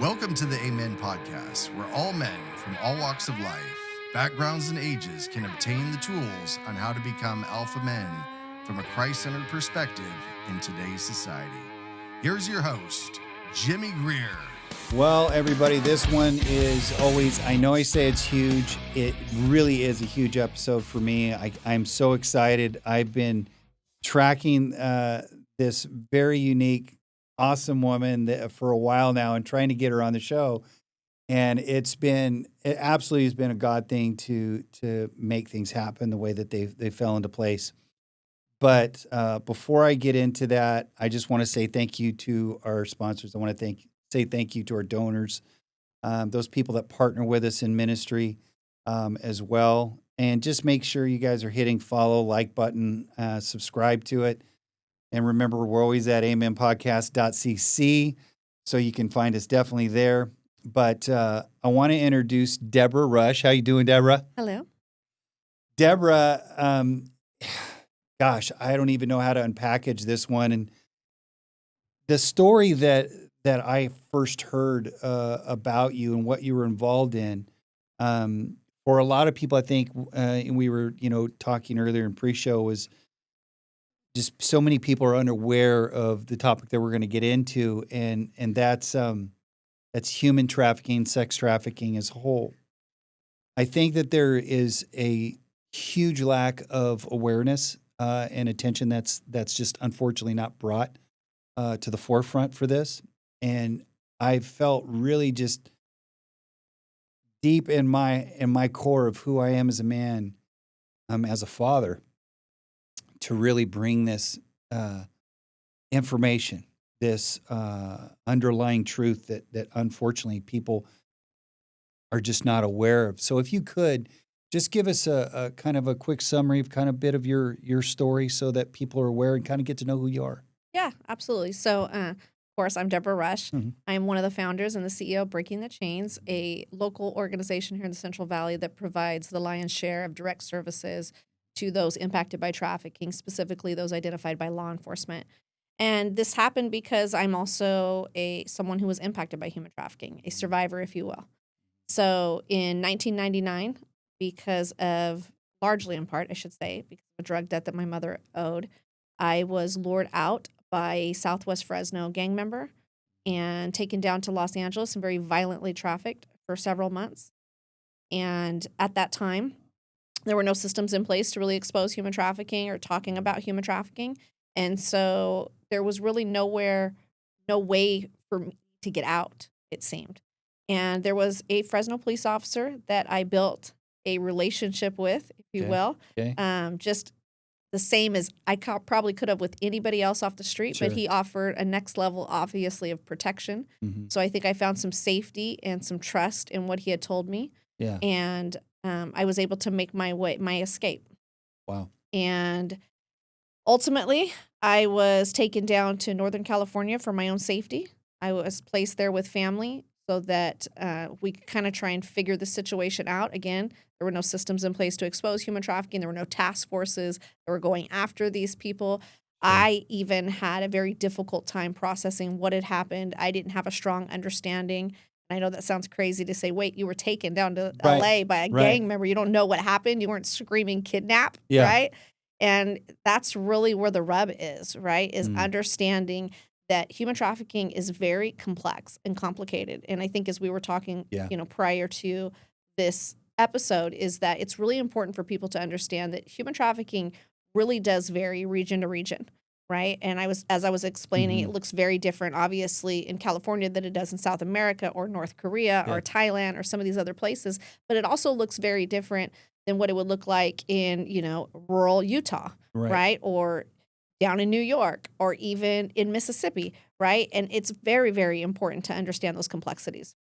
Welcome to the Amen Podcast, where all men from all walks of life, backgrounds, and ages can obtain the tools on how to become alpha men from a Christ-centered perspective in today's society. Here's your host, Jimmy Greer. Well, everybody, this one is always, I know I say it's huge. It really is a huge episode for me. I'm so excited. I've been tracking this very unique, awesome woman for a while now and trying to get her on the show. And it absolutely has been a God thing to make things happen the way that they fell into place. But before I get into that, I just want to say thank you to our sponsors. I want to say thank you to our donors, those people that partner with us in ministry as well. And just make sure you guys are hitting follow, like button, subscribe to it. And remember, we're always at amenpodcast.cc, so you can find us definitely there. But I want to introduce Debra Rush. How you doing, Debra? Hello. Debra, gosh, I don't even know how to unpackage this one. And the story that I first heard about you and what you were involved in, for a lot of people, I think, and we were, talking earlier in pre-show, was just so many people are unaware of the topic that we're going to get into, and that's human trafficking, sex trafficking as a whole. I think that there is a huge lack of awareness and attention that's just unfortunately not brought to the forefront for this. And I felt really just deep in my core of who I am as a man, as a father, to really bring this information, this underlying truth that unfortunately people are just not aware of. So if you could just give us a kind of a quick summary of kind of a bit of your story so that people are aware and kind of get to know who you are. Yeah, absolutely. So, of course, I'm Debra Rush. Mm-hmm. I'm one of the founders and the CEO of Breaking the Chains, a local organization here in the Central Valley that provides the lion's share of direct services to those impacted by trafficking, specifically those identified by law enforcement. And this happened because I'm also someone who was impacted by human trafficking, a survivor, if you will. So in 1999, largely in part, I should say, because of a drug debt that my mother owed, I was lured out by a Southwest Fresno gang member and taken down to Los Angeles and very violently trafficked for several months. And at that time, there were no systems in place to really expose human trafficking or talking about human trafficking. And so there was really no way for me to get out, it seemed. And there was a Fresno police officer that I built a relationship with, if you will. Okay. Just the same as I probably could have with anybody else off the street, Sure. but he offered a next level, obviously, of protection. Mm-hmm. So I think I found some safety and some trust in what he had told me. Yeah. And I was able to make my escape. Wow. And ultimately, I was taken down to Northern California for my own safety. I was placed there with family so that we could kind of try and figure the situation out. Again, there were no systems in place to expose human trafficking. There were no task forces that were going after these people. I even had a very difficult time processing what had happened. I didn't have a strong understanding. I know that sounds crazy to say, wait, you were taken down to LA by a gang member. You don't know what happened. You weren't screaming kidnap, right? And that's really where the rub is, right? Is understanding that human trafficking is very complex and complicated. And I think as we were talking, prior to this episode, is that it's really important for people to understand that human trafficking really does vary region to region. Right. And as I was explaining, it looks very different, obviously, in California than it does in South America or North Korea or Thailand or some of these other places. But it also looks very different than what it would look like in, rural Utah. Right. Or down in New York or even in Mississippi. Right. And it's very, very important to understand those complexities.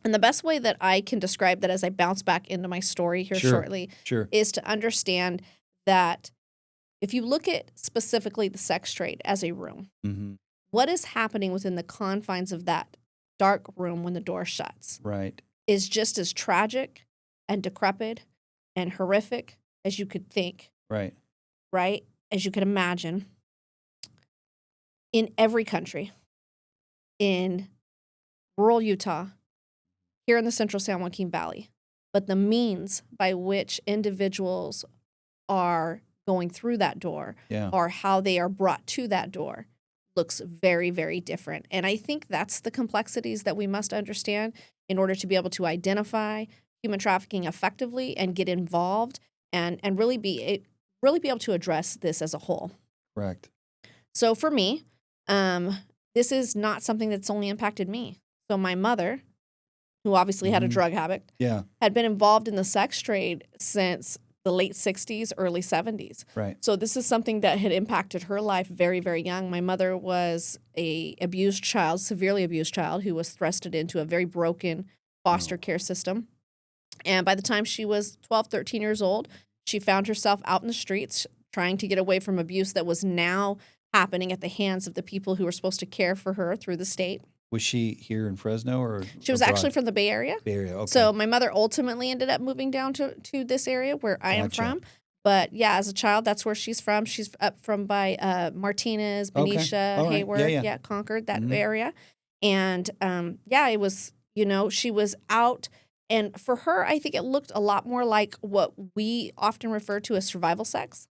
And the best way that I can describe that as I bounce back into my story here shortly is to understand that if you look at specifically the sex trade as a room, what is happening within the confines of that dark room when the door shuts is just as tragic and decrepit and horrific as you could think, right? As you could imagine, in every country, in rural Utah, here in the central San Joaquin Valley. But the means by which individuals are going through that door or how they are brought to that door looks very, very different. And I think that's the complexities that we must understand in order to be able to identify human trafficking effectively and get involved and really be able to address this as a whole. Correct. So for me, this is not something that's only impacted me. So my mother, who obviously had a drug habit, had been involved in the sex trade since the late 60s, early 70s. Right. So this is something that had impacted her life very, very young. My mother was a abused child, severely abused child, who was thrusted into a very broken foster care system. And by the time she was 12, 13 years old, she found herself out in the streets trying to get away from abuse that was now happening at the hands of the people who were supposed to care for her through the state. Was she here in Fresno or She was abroad? actually from the Bay Area. Bay Area, okay. So my mother ultimately ended up moving down to this area where I am from. But yeah, as a child, that's where she's from. She's up from by Martinez, Benicia, All right. Hayward, Concord, that area. And it was, she was out. And for her, I think it looked a lot more like what we often refer to as survival sex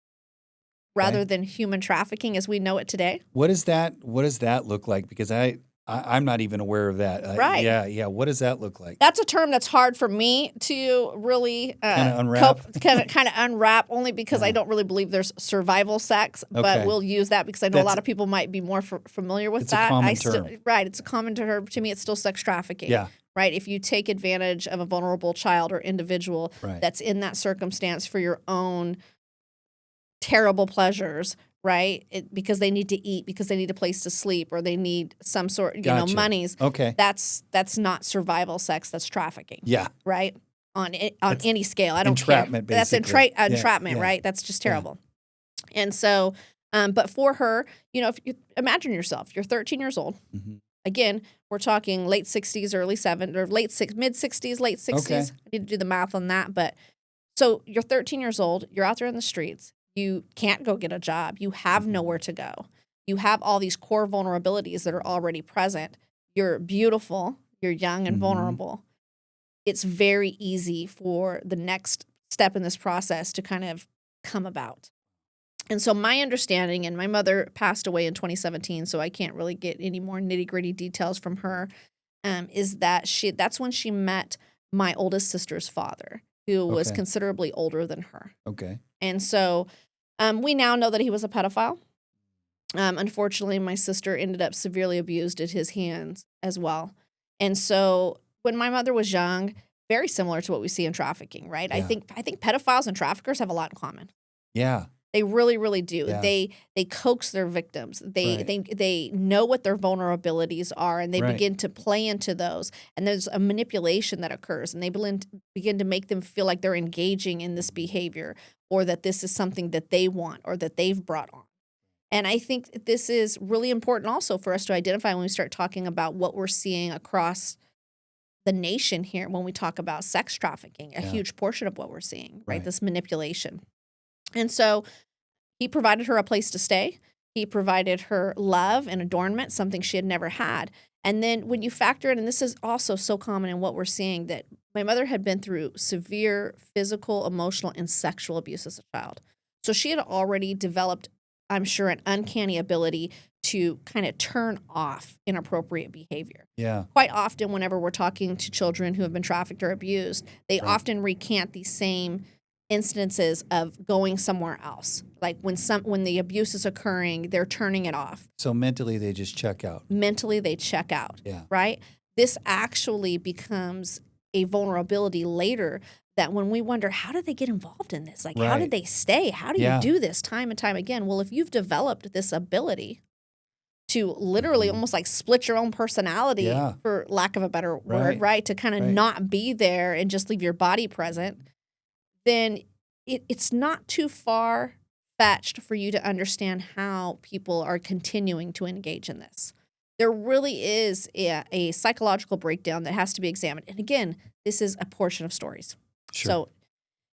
rather than human trafficking as we know it today. What does that look like? Because I'm not even aware of that. Right. Yeah. What does that look like? That's a term that's hard for me to really kind of unwrap. Kind of unwrap, only because I don't really believe there's survival sex. But we'll use that because I know a lot of people might be more familiar with that. It's a common term. Right. It's a common term. To me, it's still sex trafficking. Yeah. Right. If you take advantage of a vulnerable child or individual that's in that circumstance for your own terrible pleasures. Right, because they need to eat, because they need a place to sleep, or they need some sort, monies. Okay, that's not survival sex. That's trafficking. Yeah, right. On any scale, I don't entrapment, care. basically. That's entrapment, right? That's just terrible. Yeah. And so, but for her, if you imagine yourself, you're 13 years old. Mm-hmm. Again, we're talking late 60s, early 70s, or mid 60s, late 60s. Okay. I need to do the math on that, but so you're 13 years old. You're out there in the streets. You can't go get a job. You have nowhere to go. You have all these core vulnerabilities that are already present. You're beautiful. You're young and vulnerable. It's very easy for the next step in this process to kind of come about. And so my understanding, and my mother passed away in 2017, so I can't really get any more nitty-gritty details from her, is that that's when she met my oldest sister's father, who was considerably older than her. Okay. And so we now know that he was a pedophile. Unfortunately, my sister ended up severely abused at his hands as well. And so when my mother was young, very similar to what we see in trafficking, right? Yeah. I think pedophiles and traffickers have a lot in common. Yeah. They really, really do. Yeah. They coax their victims. They know what their vulnerabilities are, and they begin to play into those. And there's a manipulation that occurs, and they begin to make them feel like they're engaging in this behavior, or that this is something that they want or that they've brought on. And I think this is really important also for us to identify when we start talking about what we're seeing across the nation here when we talk about sex trafficking, a huge portion of what we're seeing, right? This manipulation. And so he provided her a place to stay. He provided her love and adornment, something she had never had. And then when you factor in, and this is also so common in what we're seeing, that my mother had been through severe physical, emotional, and sexual abuse as a child. So she had already developed, I'm sure, an uncanny ability to kind of turn off inappropriate behavior. Yeah. Quite often, whenever we're talking to children who have been trafficked or abused, they often recant these same instances of going somewhere else. Like when the abuse is occurring, they're turning it off. So mentally they just check out. Mentally they check out. Yeah. Right? This actually becomes a vulnerability later that when we wonder, how did they get involved in this? Like, how did they stay? How do you do this time and time again? Well, if you've developed this ability to literally almost like split your own personality, for lack of a better word, right? To kind of not be there and just leave your body present, then it's not too far-fetched for you to understand how people are continuing to engage in this. There really is a psychological breakdown that has to be examined. And again, this is a portion of stories. Sure. So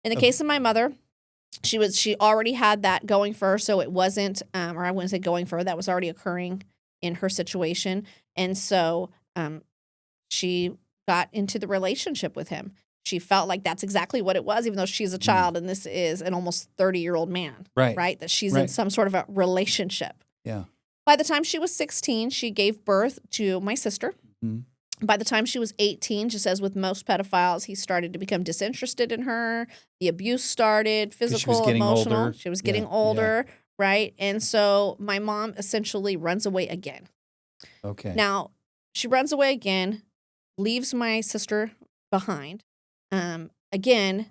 in the case of my mother, she already had that going for her, so it wasn't, or I wouldn't say going for her, that was already occurring in her situation. And so she got into the relationship with him. She felt like that's exactly what it was, even though she's a child and this is an almost 30-year-old man, right? That she's in some sort of a relationship. Yeah. By the time she was 16, she gave birth to my sister. Mm-hmm. By the time she was 18, just as with most pedophiles, he started to become disinterested in her. The abuse started, physical, emotional. Older. She was getting older, right? And so my mom essentially runs away again. Okay. Now, she runs away again, leaves my sister behind. Again,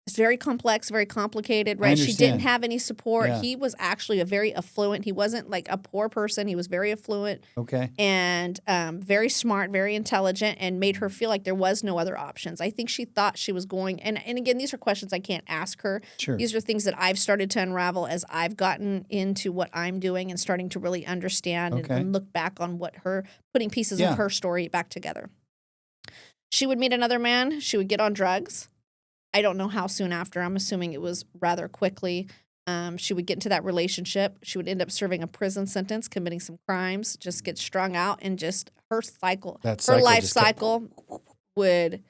it's very complex, very complicated, right? She didn't have any support. Yeah. He was actually a very affluent. He wasn't like a poor person. He was very affluent. Okay. And very smart, very intelligent, and made her feel like there was no other options. I think she thought she was going, and again, these are questions I can't ask her. Sure. These are things that I've started to unravel as I've gotten into what I'm doing and starting to really understand and look back on what putting pieces of her story back together. She would meet another man. She would get on drugs. I don't know how soon after. I'm assuming it was rather quickly. She would get into that relationship. She would end up serving a prison sentence, committing some crimes, just get strung out, and just her life cycle would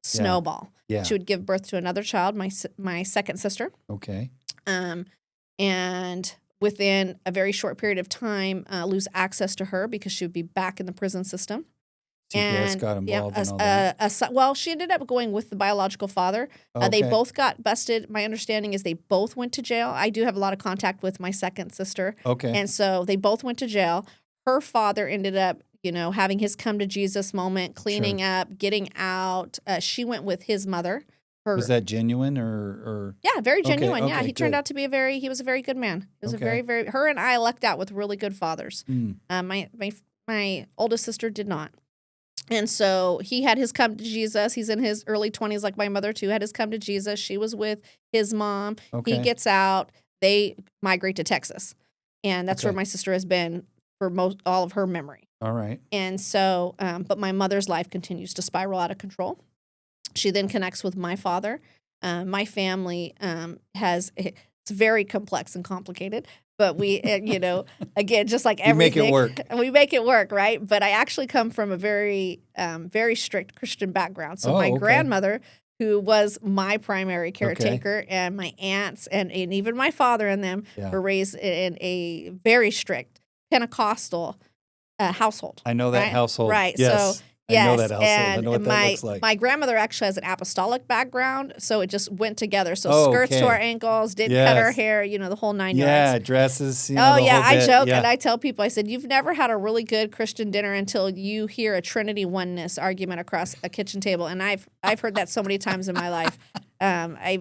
snowball. Yeah. She would give birth to another child, my second sister. Okay. And within a very short period of time, lose access to her because she would be back in the prison system. CPS got involved in all that. Well, she ended up going with the biological father. They both got busted. My understanding is they both went to jail. I do have a lot of contact with my second sister. Okay. And so they both went to jail. Her father ended up, having his come to Jesus moment, cleaning up, getting out. She went with his mother. Was that genuine or? Yeah, very genuine. Okay, he turned out to be he was a very good man. He was a very, very, her and I lucked out with really good fathers. My oldest sister did not. And so he had his come to Jesus. He's in his early 20s, like my mother, too, had his come to Jesus. She was with his mom. Okay. He gets out. They migrate to Texas. And that's where my sister has been for all of her memory. All right. And so, but my mother's life continues to spiral out of control. She then connects with my father. My family it's very complex and complicated. But we, again, just like everything, we make it work, right? But I actually come from a very, very strict Christian background. So my grandmother, who was my primary caretaker, and my aunts, and even my father and them were raised in a very strict Pentecostal household. I know that household. Right. Yes. So, I know that household. And I know what that looks like. My grandmother actually has an apostolic background, so it just went together. So skirts to our ankles, didn't cut her hair, the whole 9 yards. Yeah, dresses. I joke and I tell people, I said, you've never had a really good Christian dinner until you hear a Trinity oneness argument across a kitchen table, and I've heard that so many times in my life. I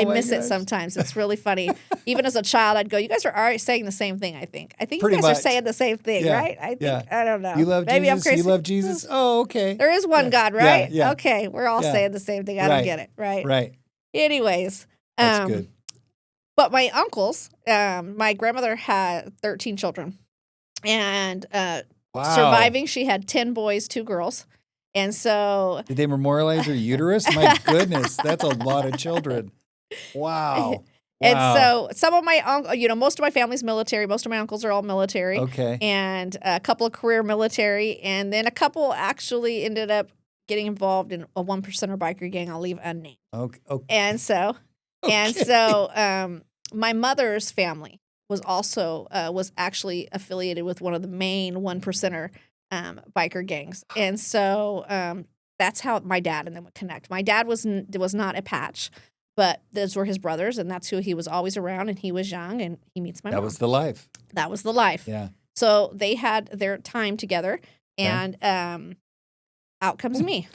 miss it sometimes. It's really funny. Even as a child, I'd go, you guys are already saying the same thing, I think. I think you guys are saying the same thing, right? I think, I don't know. You love Maybe Jesus? I'm crazy. You love Jesus? Oh, okay. There is one God, right? Yeah. Okay, we're all saying the same thing. I don't get it, right? Right. Anyways. That's good. But my uncles, my grandmother had 13 children. And surviving, she had 10 boys, 2 girls. And so... Did they memorialize her uterus? My goodness, that's a lot of children. Wow. And so some of my uncles, most of my family's military. Most of my uncles are all military. Okay. And a couple of career military. And then a couple actually ended up getting involved in a 1%er biker gang I'll leave unnamed. Okay. And so, my mother's family was also, was actually affiliated with one of the main 1%er biker gangs. And so that's how my dad and them would connect. My dad was not a patch, but those were his brothers, and that's who he was always around, and he was young, and he meets my mom. That was the life. That was the life. Yeah. So they had their time together, and out comes me.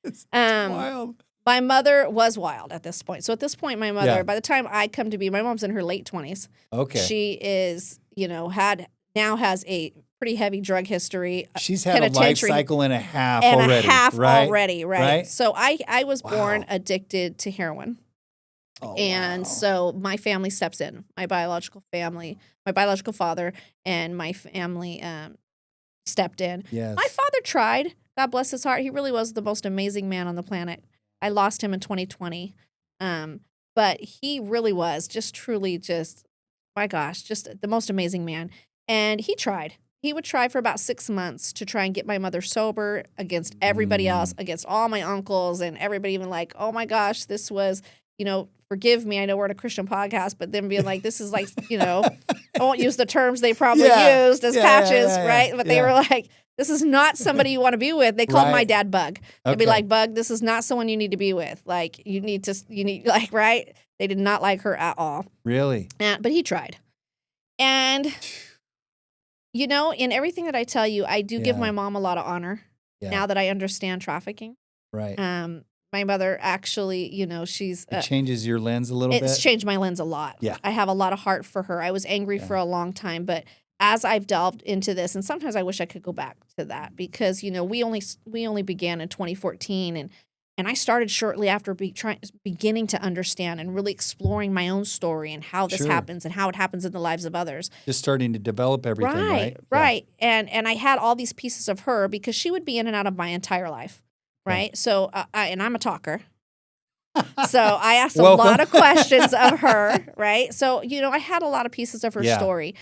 It's wild. My mother was wild at this point. So at this point, my mother, by the time I come to be, my mom's in her late 20s. Okay. She is, has a pretty heavy drug history. She's had a life cycle and a half already. Right? So I was born addicted to heroin. So my family steps in. My biological father and my family stepped in. Yes. My father tried. God bless his heart. He really was the most amazing man on the planet. I lost him in 2020. But he really was just truly my gosh, just the most amazing man. And he tried. he would try for about 6 months to try and get my mother sober against everybody else, against all my uncles and everybody, even like, oh my gosh, this was, forgive me, I know we're at a Christian podcast, but then being like, this is like, I won't use the terms they probably used as patches, right? But they were like, this is not somebody you want to be with. They called my dad Bug. They'd be like, Bug, this is not someone you need to be with. Like, right? They did not like her at all. Really? But he tried. And, in everything that I tell you, I do give my mom a lot of honor now that I understand trafficking. Right. My mother actually, she's... it changes your lens a little bit? It's changed my lens a lot. Yeah. I have a lot of heart for her. I was angry for a long time, but as I've delved into this, and sometimes I wish I could go back to that because, we only began in 2014, and I started shortly after beginning to understand and really exploring my own story and how this happens and how it happens in the lives of others. Just starting to develop everything, right? Right. And I had all these pieces of her because she would be in and out of my entire life, right? Yeah. So, and I'm a talker. So I asked a lot of questions of her, right? So, I had a lot of pieces of her story.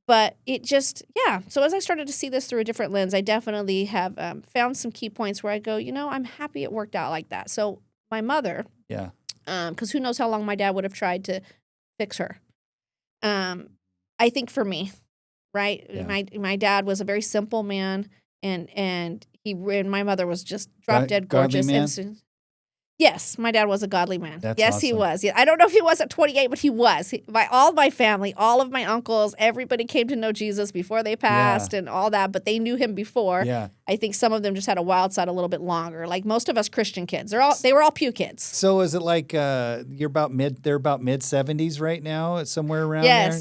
But it just, So as I started to see this through a different lens, I definitely have found some key points where I go, I'm happy it worked out like that. So my mother, because who knows how long my dad would have tried to fix her. I think for me, right? Yeah. My dad was a very simple man, and my mother was just drop dead gorgeous. Yes, my dad was a godly man. That's awesome. He was. Yeah, I don't know if he was at 28, but he was. All my family, all of my uncles, everybody came to know Jesus before they passed and all that, but they knew him before. Yeah. I think some of them just had a wild side a little bit longer. Like most of us Christian kids, they were all pew kids. So is it like they're about mid 70s right now, somewhere around there?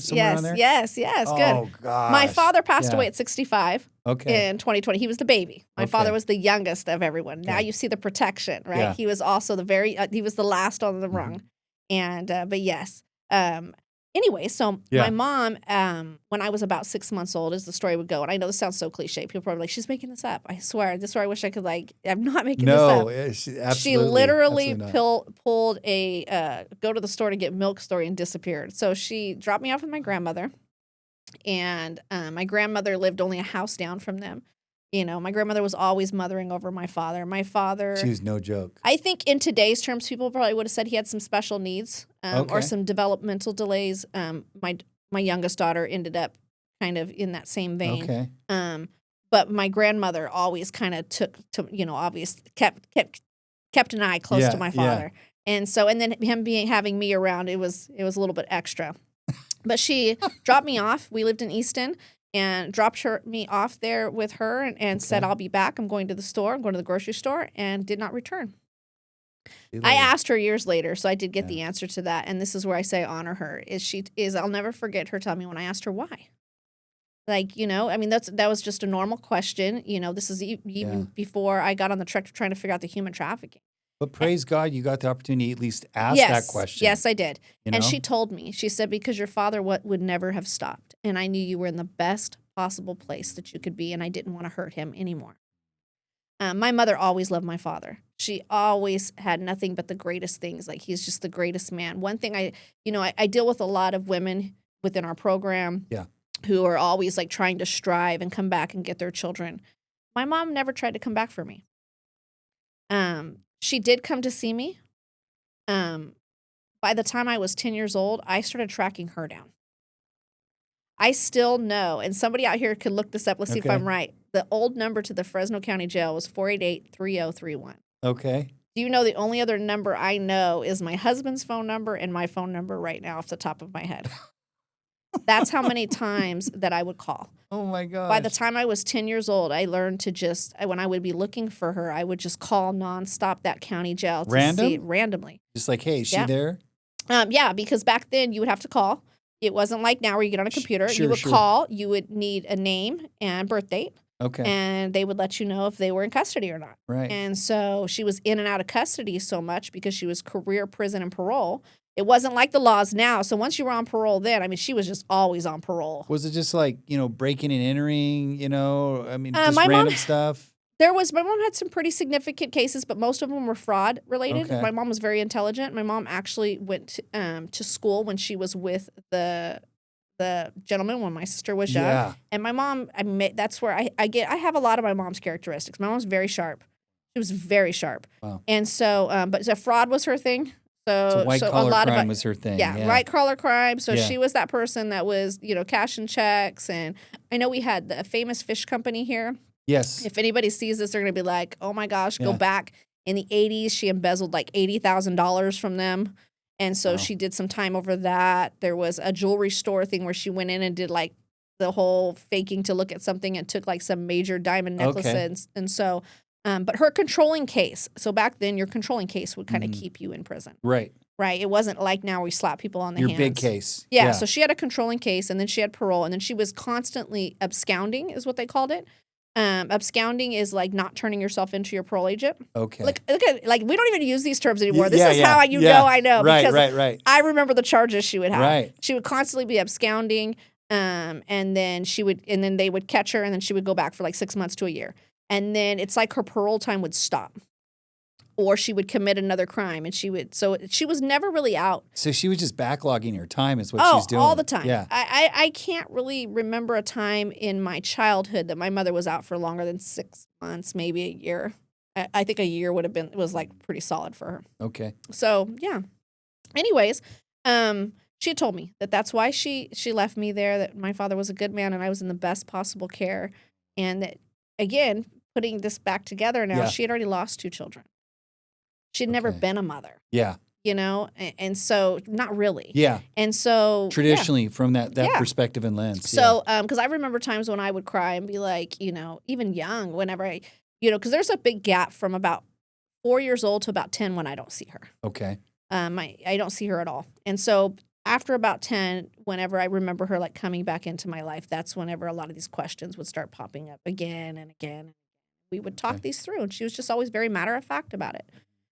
Yes, oh, good. Oh gosh. My father passed away at 65. Okay. In 2020, he was the baby. My father was the youngest of everyone. Now you see the protection, right? Yeah. He was also he was the last on the rung. And, but yes. Anyway, so my mom, when I was about 6 months old, as the story would go, and I know this sounds so cliche, people are probably like, she's making this up. I swear, this is where I wish I could I'm not making this up. No, she literally pulled a go to the store to get milk story and disappeared. So she dropped me off with my grandmother. And my grandmother lived only a house down from them. My grandmother was always mothering over my father. My father... She was no joke. I think in today's terms, people probably would have said he had some special needs or some developmental delays. My youngest daughter ended up kind of in that same vein. Okay. But my grandmother always kind of took to, kept an eye close to my father. Yeah. And then him having me around, it was a little bit extra. But she dropped me off. We lived in Easton and dropped me off there with her and said, I'll be back. I'm going to the store. I'm going to the grocery store, and did not return. I asked her years later, so I did get the answer to that. And this is where I say honor her. I'll never forget her telling me when I asked her why. Like, that was just a normal question. This is even before I got on the trek trying to figure out the human trafficking. But praise God, you got the opportunity to at least ask that question. Yes, I did. And she told me, she said, because your father would never have stopped. And I knew you were in the best possible place that you could be, and I didn't want to hurt him anymore. My mother always loved my father. She always had nothing but the greatest things. Like, he's just the greatest man. One thing I deal with a lot of women within our program who are always like trying to strive and come back and get their children. My mom never tried to come back for me. She did come to see me. By the time I was 10 years old, I started tracking her down. I still know, and somebody out here could look this up. Let's see if I'm right. The old number to the Fresno County Jail was 488-3031. Okay. Do you know the only other number I know is my husband's phone number and my phone number right now off the top of my head? That's how many times that I would call. Oh, my God. By the time I was 10 years old, I learned to when I would be looking for her, I would just call nonstop that county jail to see it randomly. Just like, hey, is she there? Yeah, because back then you would have to call. It wasn't like now where you get on a computer. You would call. You would need a name and birth date. Okay. And they would let you know if they were in custody or not. Right. And so she was in and out of custody so much because she was career prison and parole. It wasn't like the laws now. So once you were on parole then, she was just always on parole. Was it just like, breaking and entering, just random stuff? My mom had some pretty significant cases, but most of them were fraud related. Okay. My mom was very intelligent. My mom actually went to school when she was with the the gentleman when my sister was young. Yeah. And my mom, that's where I have a lot of my mom's characteristics. My mom's very sharp. She was very sharp. Wow. And so, but the fraud was her thing. So white collar a lot crime of was her thing. yeah, white collar crime. So Yeah. she was that person that was, cashing checks. And I know we had the famous fish company here. Yes. If anybody sees this, they're going to be like, oh my gosh, go Yeah. back. In the 80s, she embezzled like $80,000 from them. And so Wow. she did some time over that. There was a jewelry store thing where she went in and did like the whole faking to look at something and took like some major diamond necklaces. And so, but her controlling case. So back then, your controlling case would kind of keep you in prison. Right. Right. It wasn't like now we slap people on the Your hands. big case. Yeah. So she had a controlling case, and then she had parole, and then she was constantly absconding, is what they called it. Absconding is like not turning yourself into your parole agent. Okay. Look at we don't even use these terms anymore. This Yeah, is yeah, how yeah. I know Right, because right. I remember the charges she would have. Right. She would constantly be absconding, and then they would catch her, and then she would go back for like 6 months to a year, and then it's like her parole time would stop, or she would commit another crime, and she was never really out. So she was just backlogging her time is what she's doing. All the time. Yeah. I can't really remember a time in my childhood that my mother was out for longer than 6 months, maybe a year. I think a year was like pretty solid for her. Okay. So yeah. Anyways, she had told me that that's why she left me there, that my father was a good man and I was in the best possible care. And that, again, putting this back together now, Yeah. she had already lost 2 children. She'd never Okay. been a mother, Yeah. and so not really. Yeah. And so Traditionally, from that Yeah. perspective and lens. So, because I remember times when I would cry and be like, even young, whenever because there's a big gap from about 4 years old to about 10 when I don't see her. Okay. I don't see her at all. And so after about 10, whenever I remember her like coming back into my life, that's whenever a lot of these questions would start popping up again and again. We would talk these through, and she was just always very matter of fact about it.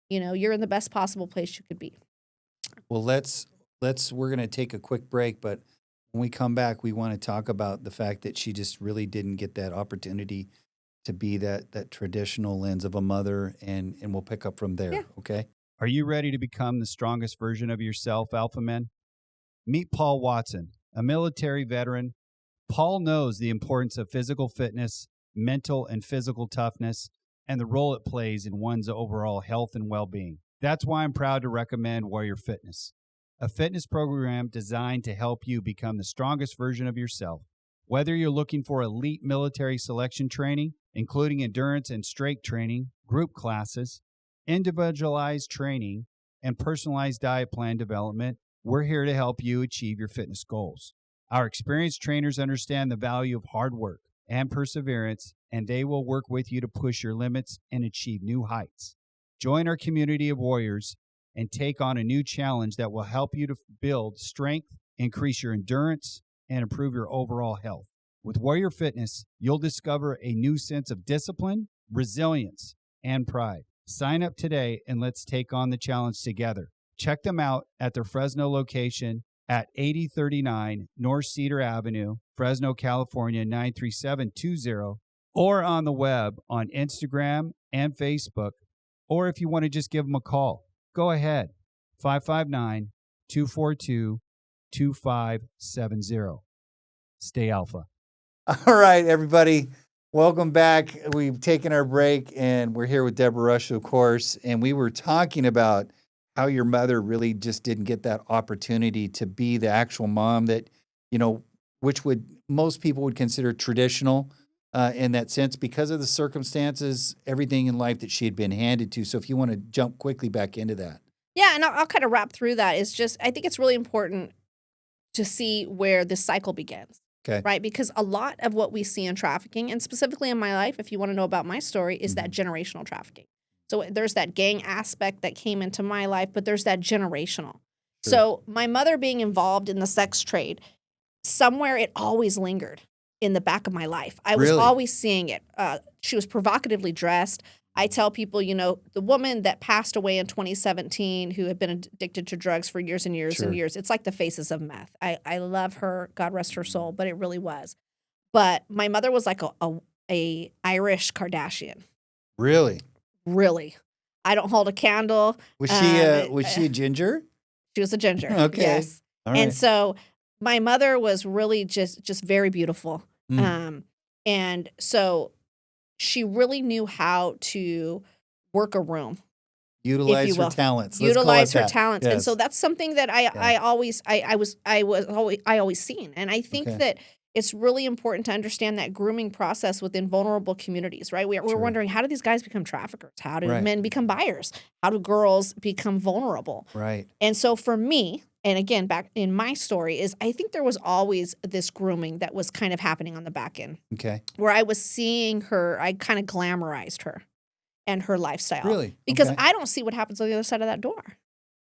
You're in the best possible place you could be. Well, we're going to take a quick break, but when we come back, we want to talk about the fact that she just really didn't get that opportunity to be that traditional lens of a mother, and we'll pick up from there, okay? Are you ready to become the strongest version of yourself, Alpha Men? Meet Paul Watson, a military veteran. Paul knows the importance of physical fitness, mental and physical toughness, and the role it plays in one's overall health and well-being. That's why I'm proud to recommend Warrior Fitness, a fitness program designed to help you become the strongest version of yourself. Whether you're looking for elite military selection training, including endurance and strength training, group classes, individualized training, and personalized diet plan development, we're here to help you achieve your fitness goals. Our experienced trainers understand the value of hard work and perseverance, and they will work with you to push your limits and achieve new heights. Join our community of warriors and take on a new challenge that will help you to build strength, increase your endurance, and improve your overall health. With Warrior Fitness, you'll discover a new sense of discipline, resilience, and pride. Sign up today and let's take on the challenge together. Check them out at their Fresno location at 8039 North Cedar Avenue, Fresno, California, 93720, or on the web on Instagram and Facebook, or if you want to just give them a call, go ahead, 559-242-2570. Stay alpha. All right, everybody. Welcome back. We've taken our break, and we're here with Debra Rush, of course, and we were talking about how your mother really just didn't get that opportunity to be the actual mom that, which most people would consider traditional in that sense because of the circumstances, everything in life that she had been handed to. So if you want to jump quickly back into that. Yeah, and I'll kind of wrap through that. It's just, I think it's really important to see where this cycle begins. Okay. Right? Because a lot of what we see in trafficking, and specifically in my life, if you want to know about my story, is that generational trafficking. So there's that gang aspect that came into my life, but there's that generational. Sure. So my mother being involved in the sex trade, somewhere it always lingered in the back of my life. I was always seeing it. She was provocatively dressed. I tell people, the woman that passed away in 2017 who had been addicted to drugs for years and years and years, it's like the faces of meth. I love her, God rest her soul, but it really was. But my mother was like a Irish Kardashian. Really? Really. I don't hold a candle. Was she a ginger? She was a ginger. Okay. Yes. All right. And so my mother was really just very beautiful. And so she really knew how to work a room, if Utilize you her will. talents. Let's call Utilize it her that. talents. And so Yes. that's something that I always seen. And I think Okay. that it's really important to understand that grooming process within vulnerable communities, right? We're Sure. wondering, how do these guys become traffickers? How do Right. men become buyers? How do girls become vulnerable? Right. And so for me, and again, back in my story, is I think there was always this grooming that was kind of happening on the back end, Okay. where I was seeing her, I kind of glamorized her and her lifestyle. Really? Because Okay. I don't see what happens on the other side of that door.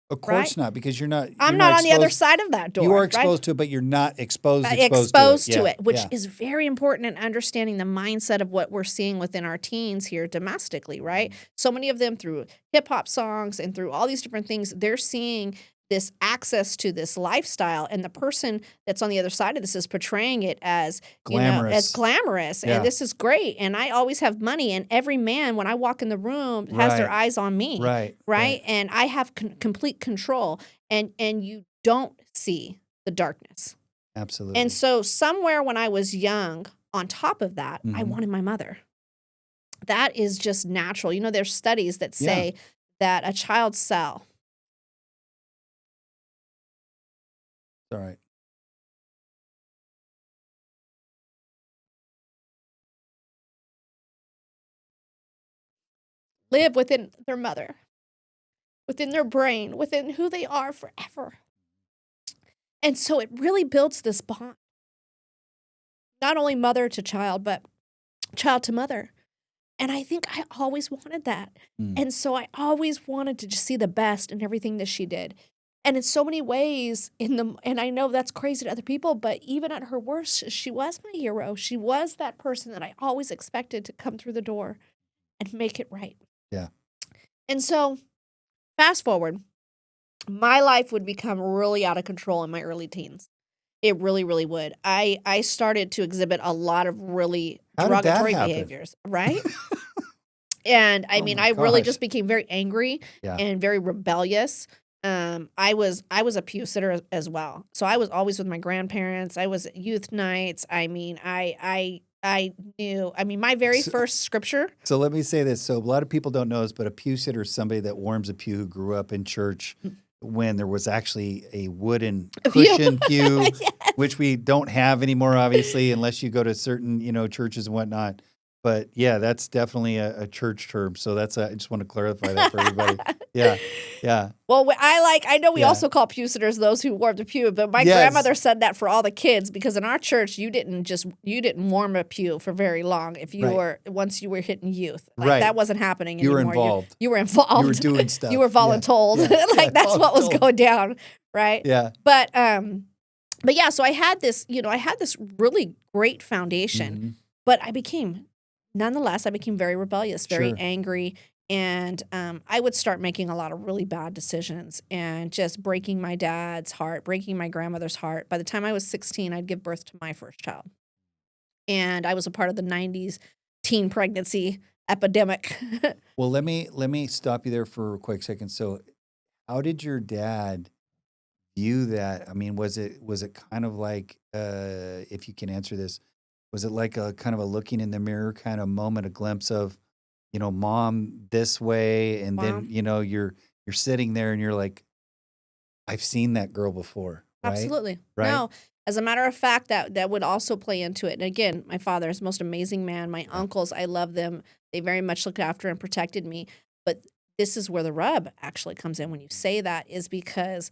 Of course right? not, because you're not. I'm you're not on the other exposed- side of that door. You are right? exposed to it, but you're not exposed to it, which Yeah. is very important in understanding the mindset of what we're seeing within our teens here domestically, right? So many of them through hip hop songs and through all these different things, they're seeing this access to this lifestyle, and the person that's on the other side of this is portraying it as as glamorous, Yeah. and this is great, and I always have money, and every man when I walk in the room has their Right. eyes on me, Right. and I have complete control, and you don't see the darkness. Absolutely. And so somewhere when I was young, on top of that, I Mhm. wanted my mother. That is just natural. There's studies that say that a child's cell, All right. live within their mother, within their brain, within who they are forever. And so it really builds this bond, not only mother to child, but child to mother. And I think I always wanted that. And so I always wanted to just see the best in everything that she did. And in so many ways, and I know that's crazy to other people, but even at her worst, she was my hero. She was that person that I always expected to come through the door and make it right. Yeah. And so fast forward, my life would become really out of control in my early teens. It really, really would. I started to exhibit a lot of really How did that derogatory happen? behaviors, right? And I Oh mean, my I really gosh. just became very angry Yeah. and very rebellious. I was a pew sitter as well, so I was always with my grandparents. I was at youth nights. I mean, I knew. I mean, my very first scripture. So let me say this. So a lot of people don't know this, but a pew sitter is somebody that warms a pew who grew up in church when there was actually a wooden cushion pew, Yes. which we don't have anymore, obviously, unless you go to certain, churches and whatnot. But yeah, that's definitely a church term. So I just want to clarify that for everybody. Yeah. Well, I know we Yeah. also call pew sitters those who warm the pew, but my Yes. grandmother said that for all the kids, because in our church you didn't warm a pew for very long if you Right. once you were hitting youth. Right. That wasn't happening You were anymore. involved. You were involved. You were doing stuff. You were voluntold. Yeah. Yeah. That's what was Voluntold. going down, right? Yeah. But yeah, so I had this really great foundation, Mhm. but nonetheless, I became very rebellious, very Sure. angry, and I would start making a lot of really bad decisions and just breaking my dad's heart, breaking my grandmother's heart. By the time I was 16, I'd give birth to my first child. And I was a part of the 90s teen pregnancy epidemic. Well, let me stop you there for a quick second. So, how did your dad view that? I mean, was it kind of like, if you can answer this, was it like a kind of a looking in the mirror kind of moment, a glimpse of, mom this way, and Wow. then you're sitting there and you're like, I've seen that girl before, right? Absolutely. Right? No, as a matter of fact, that would also play into it. And again, my father is the most amazing man. My uncles, I love them. They very much looked after and protected me. But this is where the rub actually comes in when you say that, is because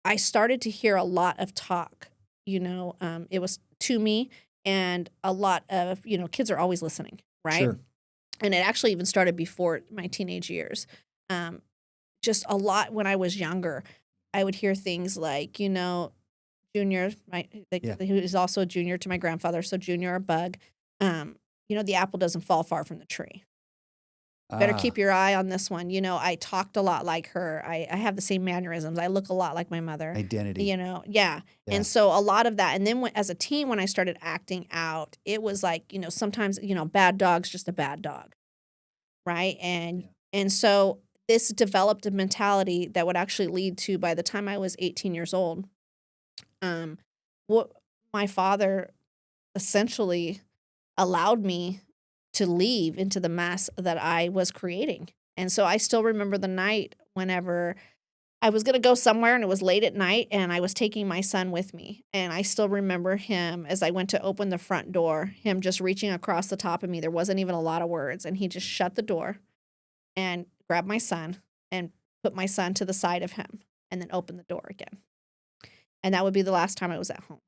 I started to hear a lot of talk. It was to me, and a lot of, kids are always listening, right? Sure. And it actually even started before my teenage years. Just a lot when I was younger, I would hear things like, Junior, who is also a junior to my grandfather, so Junior, a bug. The apple doesn't fall far from the tree. Better keep your eye on this one. I talked a lot like her. I have the same mannerisms. I look a lot like my mother. Identity. Yeah. And so a lot of that. And then as a teen, when I started acting out, it was like, sometimes, bad dog's just a bad dog. Right. And so this developed a mentality that would actually lead to, by the time I was 18 years old, what my father essentially allowed me to leave into the mess that I was creating. And so I still remember the night whenever I was gonna go somewhere and it was late at night and I was taking my son with me. And I still remember him as I went to open the front door, him just reaching across the top of me. There wasn't even a lot of words. And he just shut the door and grabbed my son and put my son to the side of him and then opened the door again. And that would be the last time I was at home.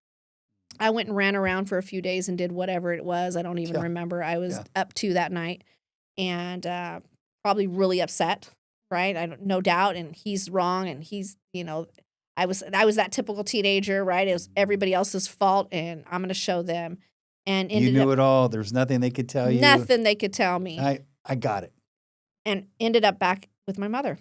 I went and ran around for a few days and did whatever it was. I don't even Yeah. remember. I was Yeah. up to that night and probably really upset, right? No doubt. And he's wrong. And he's, I was that typical teenager, right? It was everybody else's fault, and I'm going to show them. And You ended knew up it all. There's nothing they could tell you. nothing they could tell me, I got it. and ended up back with my mother,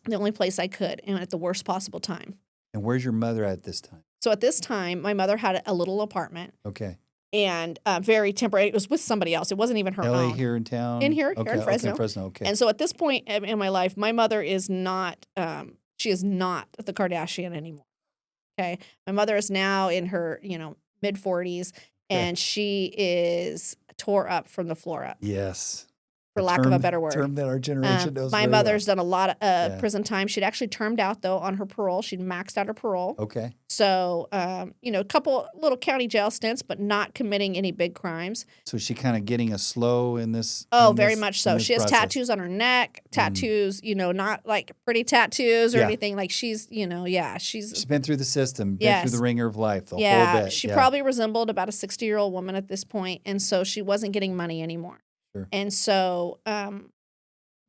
the only place I could, and at the worst possible time. And where's your mother at this time? So at this time, my mother had a little apartment. Okay. And very temporary. It was with somebody else. It wasn't even her LA own. here in town? Here Okay, in Fresno. Okay, Fresno, okay. And so at this point in my life, my mother is not, she is not the Kardashian anymore. Okay. My mother is now in her, mid 40s, and she is tore up from the floor up, Yes. for lack of a better word. Term that our generation knows My very mother's well. done a lot of prison time. She'd actually termed out, though, on her parole. She'd maxed out her parole. Okay. So, a couple little county jail stints, but not committing any big crimes. So is she kind of getting a slow in this? Oh, in very this- much in so. this She has process? tattoos on her neck, tattoos, not like pretty tattoos or Yeah. anything. Like she's, She's been through the system, been Yes. through the ringer of life, the whole bit. she probably resembled about a 60-year-old woman at this point, and so she wasn't getting money anymore. Sure. And so,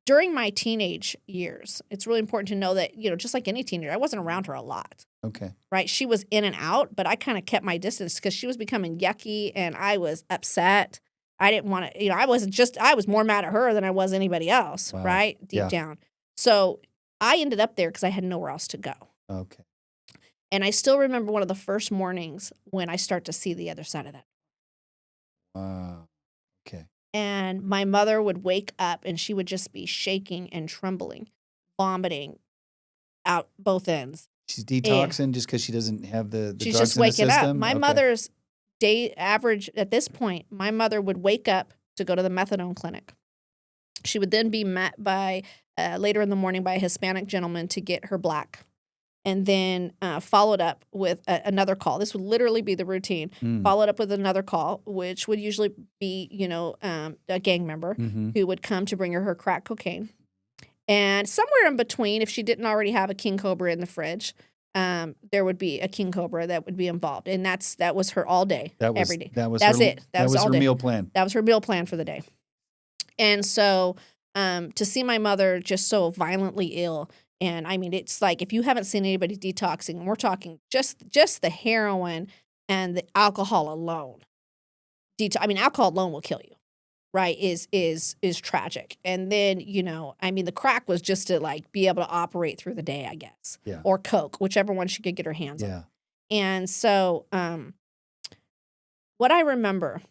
during my teenage years, it's really important to know that, just like any teenager, I wasn't around her a lot. Okay. Right? She was in and out, but I kind of kept my distance because she was becoming yucky and I was upset. I didn't want to, I was more mad at her than I was anybody else, Wow. right? Deep Yeah. down. So I ended up there because I had nowhere else to go. Okay. And I still remember one of the first mornings when I start to see the other side of that. Wow. Okay. And my mother would wake up and she would just be shaking and trembling, vomiting out both ends. She's detoxing just because she doesn't have the She's drugs just in the waking up. system? My Okay. mother's day average at this point, my mother would wake up to go to the methadone clinic. She would then be met by, later in the morning, by a Hispanic gentleman to get her black. And then followed up with another call. This would literally be the routine. Followed up with another call, which would usually be, a gang member who would come to bring her crack cocaine. And somewhere in between, if she didn't already have a King Cobra in the fridge, there would be a King Cobra that would be involved. And that was her all day, every day. That's her, it. That was all her day. meal plan. That was her meal plan for the day. And so to see my mother just so violently ill, and I mean, it's like if you haven't seen anybody detoxing, and we're talking just the heroin and the alcohol alone. Alcohol alone will kill you, right? Is tragic. And then, the crack was just to like be able to operate through the day, I guess. Yeah. Or coke, whichever one she could get her hands on. Yeah. And so what I remember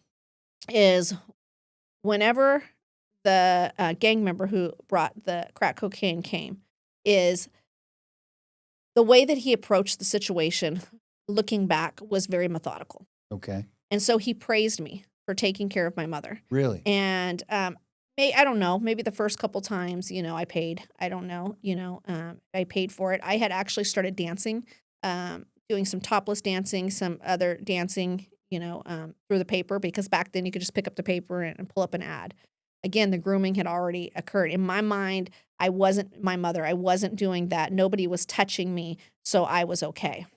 is whenever the gang member who brought the crack cocaine came, is the way that he approached the situation, looking back, was very methodical. Okay. And so he praised me for taking care of my mother. Really? And I don't know, maybe the first couple times, I paid. I don't know, I paid for it. I had actually started dancing, doing some topless dancing, some other dancing, through the paper, because back then you could just pick up the paper and pull up an ad. Again, the grooming had already occurred. In my mind, I wasn't my mother. I wasn't doing that. Nobody was touching me, so I was okay.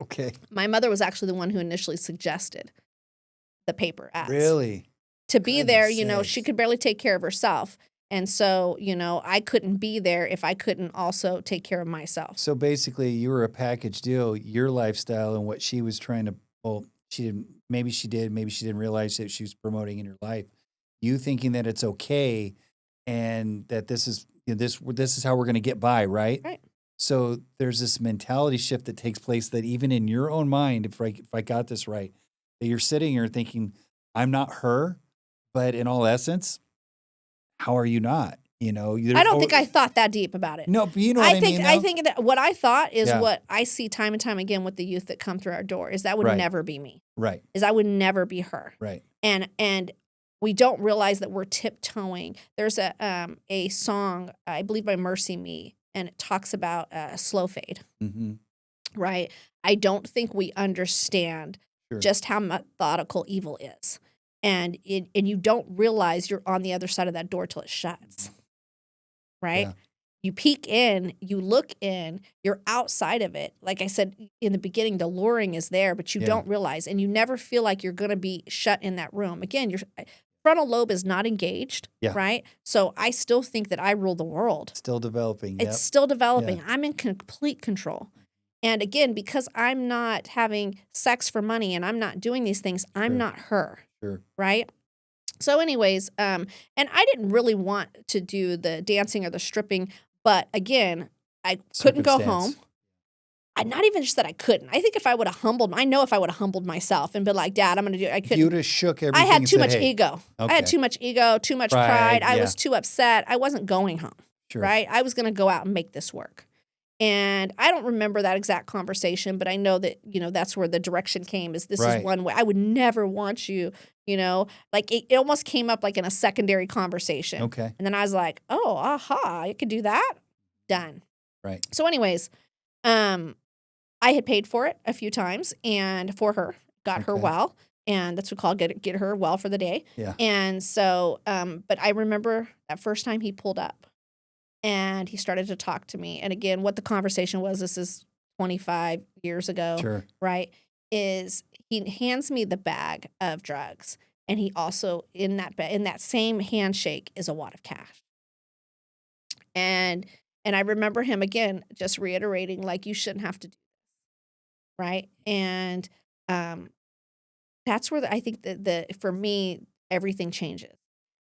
Okay. My mother was actually the one who initially suggested the paper ads. Really? To be there, Goodness she sakes. could barely take care of herself. And so, I couldn't be there if I couldn't also take care of myself. So basically, you were a package deal, your lifestyle and what she was trying to, maybe she didn't realize that she was promoting in your life. You thinking that it's okay and that this is how we're going to get by, right? Right. So there's this mentality shift that takes place that even in your own mind, if I got this right, that you're sitting here thinking, I'm not her, but in all essence, how are you not? You know, I don't think I thought that deep about it. No, but you know what I mean. I think that what I thought is Yeah. what I see time and time again with the youth that come through our door is that would Right. never be me. Right. Is I would never be her. Right. And we don't realize that we're tiptoeing. There's a song, I believe by Mercy Me, and it talks about slow fade. Mm-hmm. Right. I don't think we understand Sure. just how methodical evil is. And you don't realize you're on the other side of that door till it shuts. Right? Yeah. You peek in, you look in, you're outside of it. Like I said in the beginning, the luring is there, but you Yeah. don't realize, and you never feel like you're going to be shut in that room. Again, your frontal lobe is not engaged, Yeah. right? So I still think that I rule the world. Still developing. It's still developing. Yeah. I'm in complete control. And again, because I'm not having sex for money and I'm not doing these things, I'm Sure. not her, Sure. right? So anyways, and I didn't really want to do the dancing or the stripping, but again, I couldn't go home. Circumstance. I'm not even just that I couldn't. I think if I would have I know if I would have humbled myself and been like, Dad, I'm going to do it, I You couldn't. would have shook everything. I had and too said, much "Hey." ego. I had Okay. too much ego, too much Pride, pride. I yeah. was too upset. I wasn't going home, Sure. right? I was going to go out and make this work. And I don't remember that exact conversation, but I know that, that's where the direction came is this Right. is one way. I would never want you, like it almost came up like in a secondary conversation. Okay. And then I was like, oh, aha, I could do that. Done. Right. So anyways, I had paid for it a few times and for her, got her Okay. well. And that's what we call get her well for the day. Yeah. And so, but I remember that first time he pulled up and he started to talk to me. And again, what the conversation was, this is 25 years ago, Sure. right? Is he hands me the bag of drugs. And he also, in that same handshake is a wad of cash. And I remember him again, just reiterating, like, you shouldn't have to do this. Right. And, that's where I think that for me, everything changes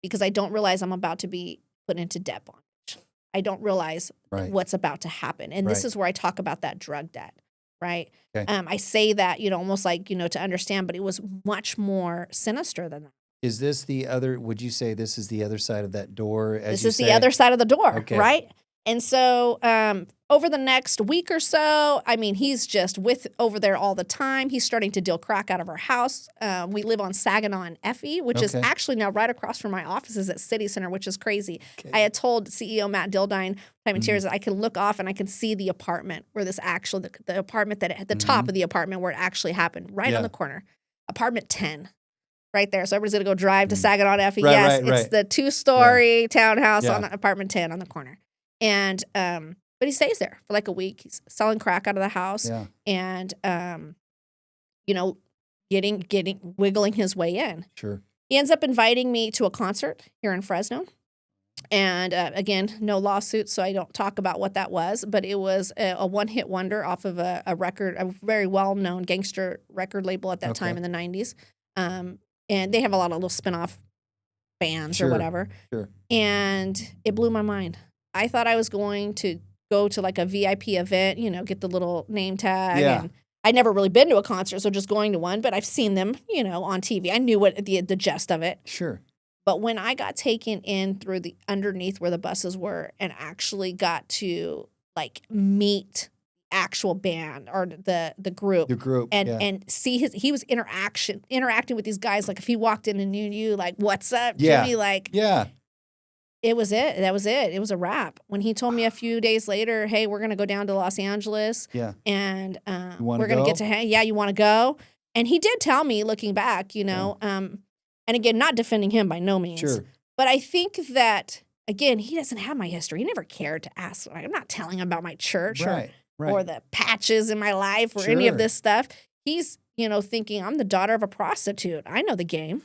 because I don't realize I'm about to be put into debt bondage. I don't realize Right. what's about to happen. And this Right. is where I talk about that drug debt, right? Okay. I say that, almost like, to understand, but it was much more sinister than that. Is this the other? Would you say this is the other side of that door? This is the other side of the door, Okay. right? And so over the next week or so, I mean, he's just over there all the time. He's starting to deal crack out of our house. We live on Saginaw and Effie, which is Okay. actually now right across from my offices at City Center, which is crazy. Okay. I had told CEO Matt Dildine time and tears that I can look off and I can see the apartment where the apartment that at the top of the apartment where it actually happened, right Yeah. on the corner, apartment 10. Right there. So everybody's going to go drive to Saginaw and Effie. Right, yes, right, it's right. the 2-story townhouse Yeah. on apartment 10 on the corner. And but he stays there for like a week. He's selling crack out of the house Yeah. and wiggling his way in. Sure. He ends up inviting me to a concert here in Fresno. And again, no lawsuit, so I don't talk about what that was, but it was a one-hit wonder off of a very well-known gangster record label at that time in the 90s. And they have a lot of little spin-off bands Sure. or whatever. Sure. And it blew my mind. I thought I was going to go to like a VIP event, get the little name tag. Yeah. And I'd never really been to a concert, so just going to one, but I've seen them, on TV. I knew what the gist of it. Sure. But when I got taken in through the underneath where the buses were and actually got to like meet actual band or the group. The group. And yeah. and see he was interacting with these guys, like if he walked in and knew you, like, what's up, Yeah. Jimmy? Like Yeah. it was it. That was it. It was a wrap. When he told me a few days later, hey, we're gonna go down to Los Angeles Yeah. and wanna we're gonna go? get to yeah, you wanna go? And he did tell me, looking back, and again, not defending him by no means. Sure. But I think that again, he doesn't have my history. He never cared to ask. I'm not telling him about my church Right. Right. or the patches in my life or any of Sure. this stuff. He's, thinking I'm the daughter of a prostitute. I know the game.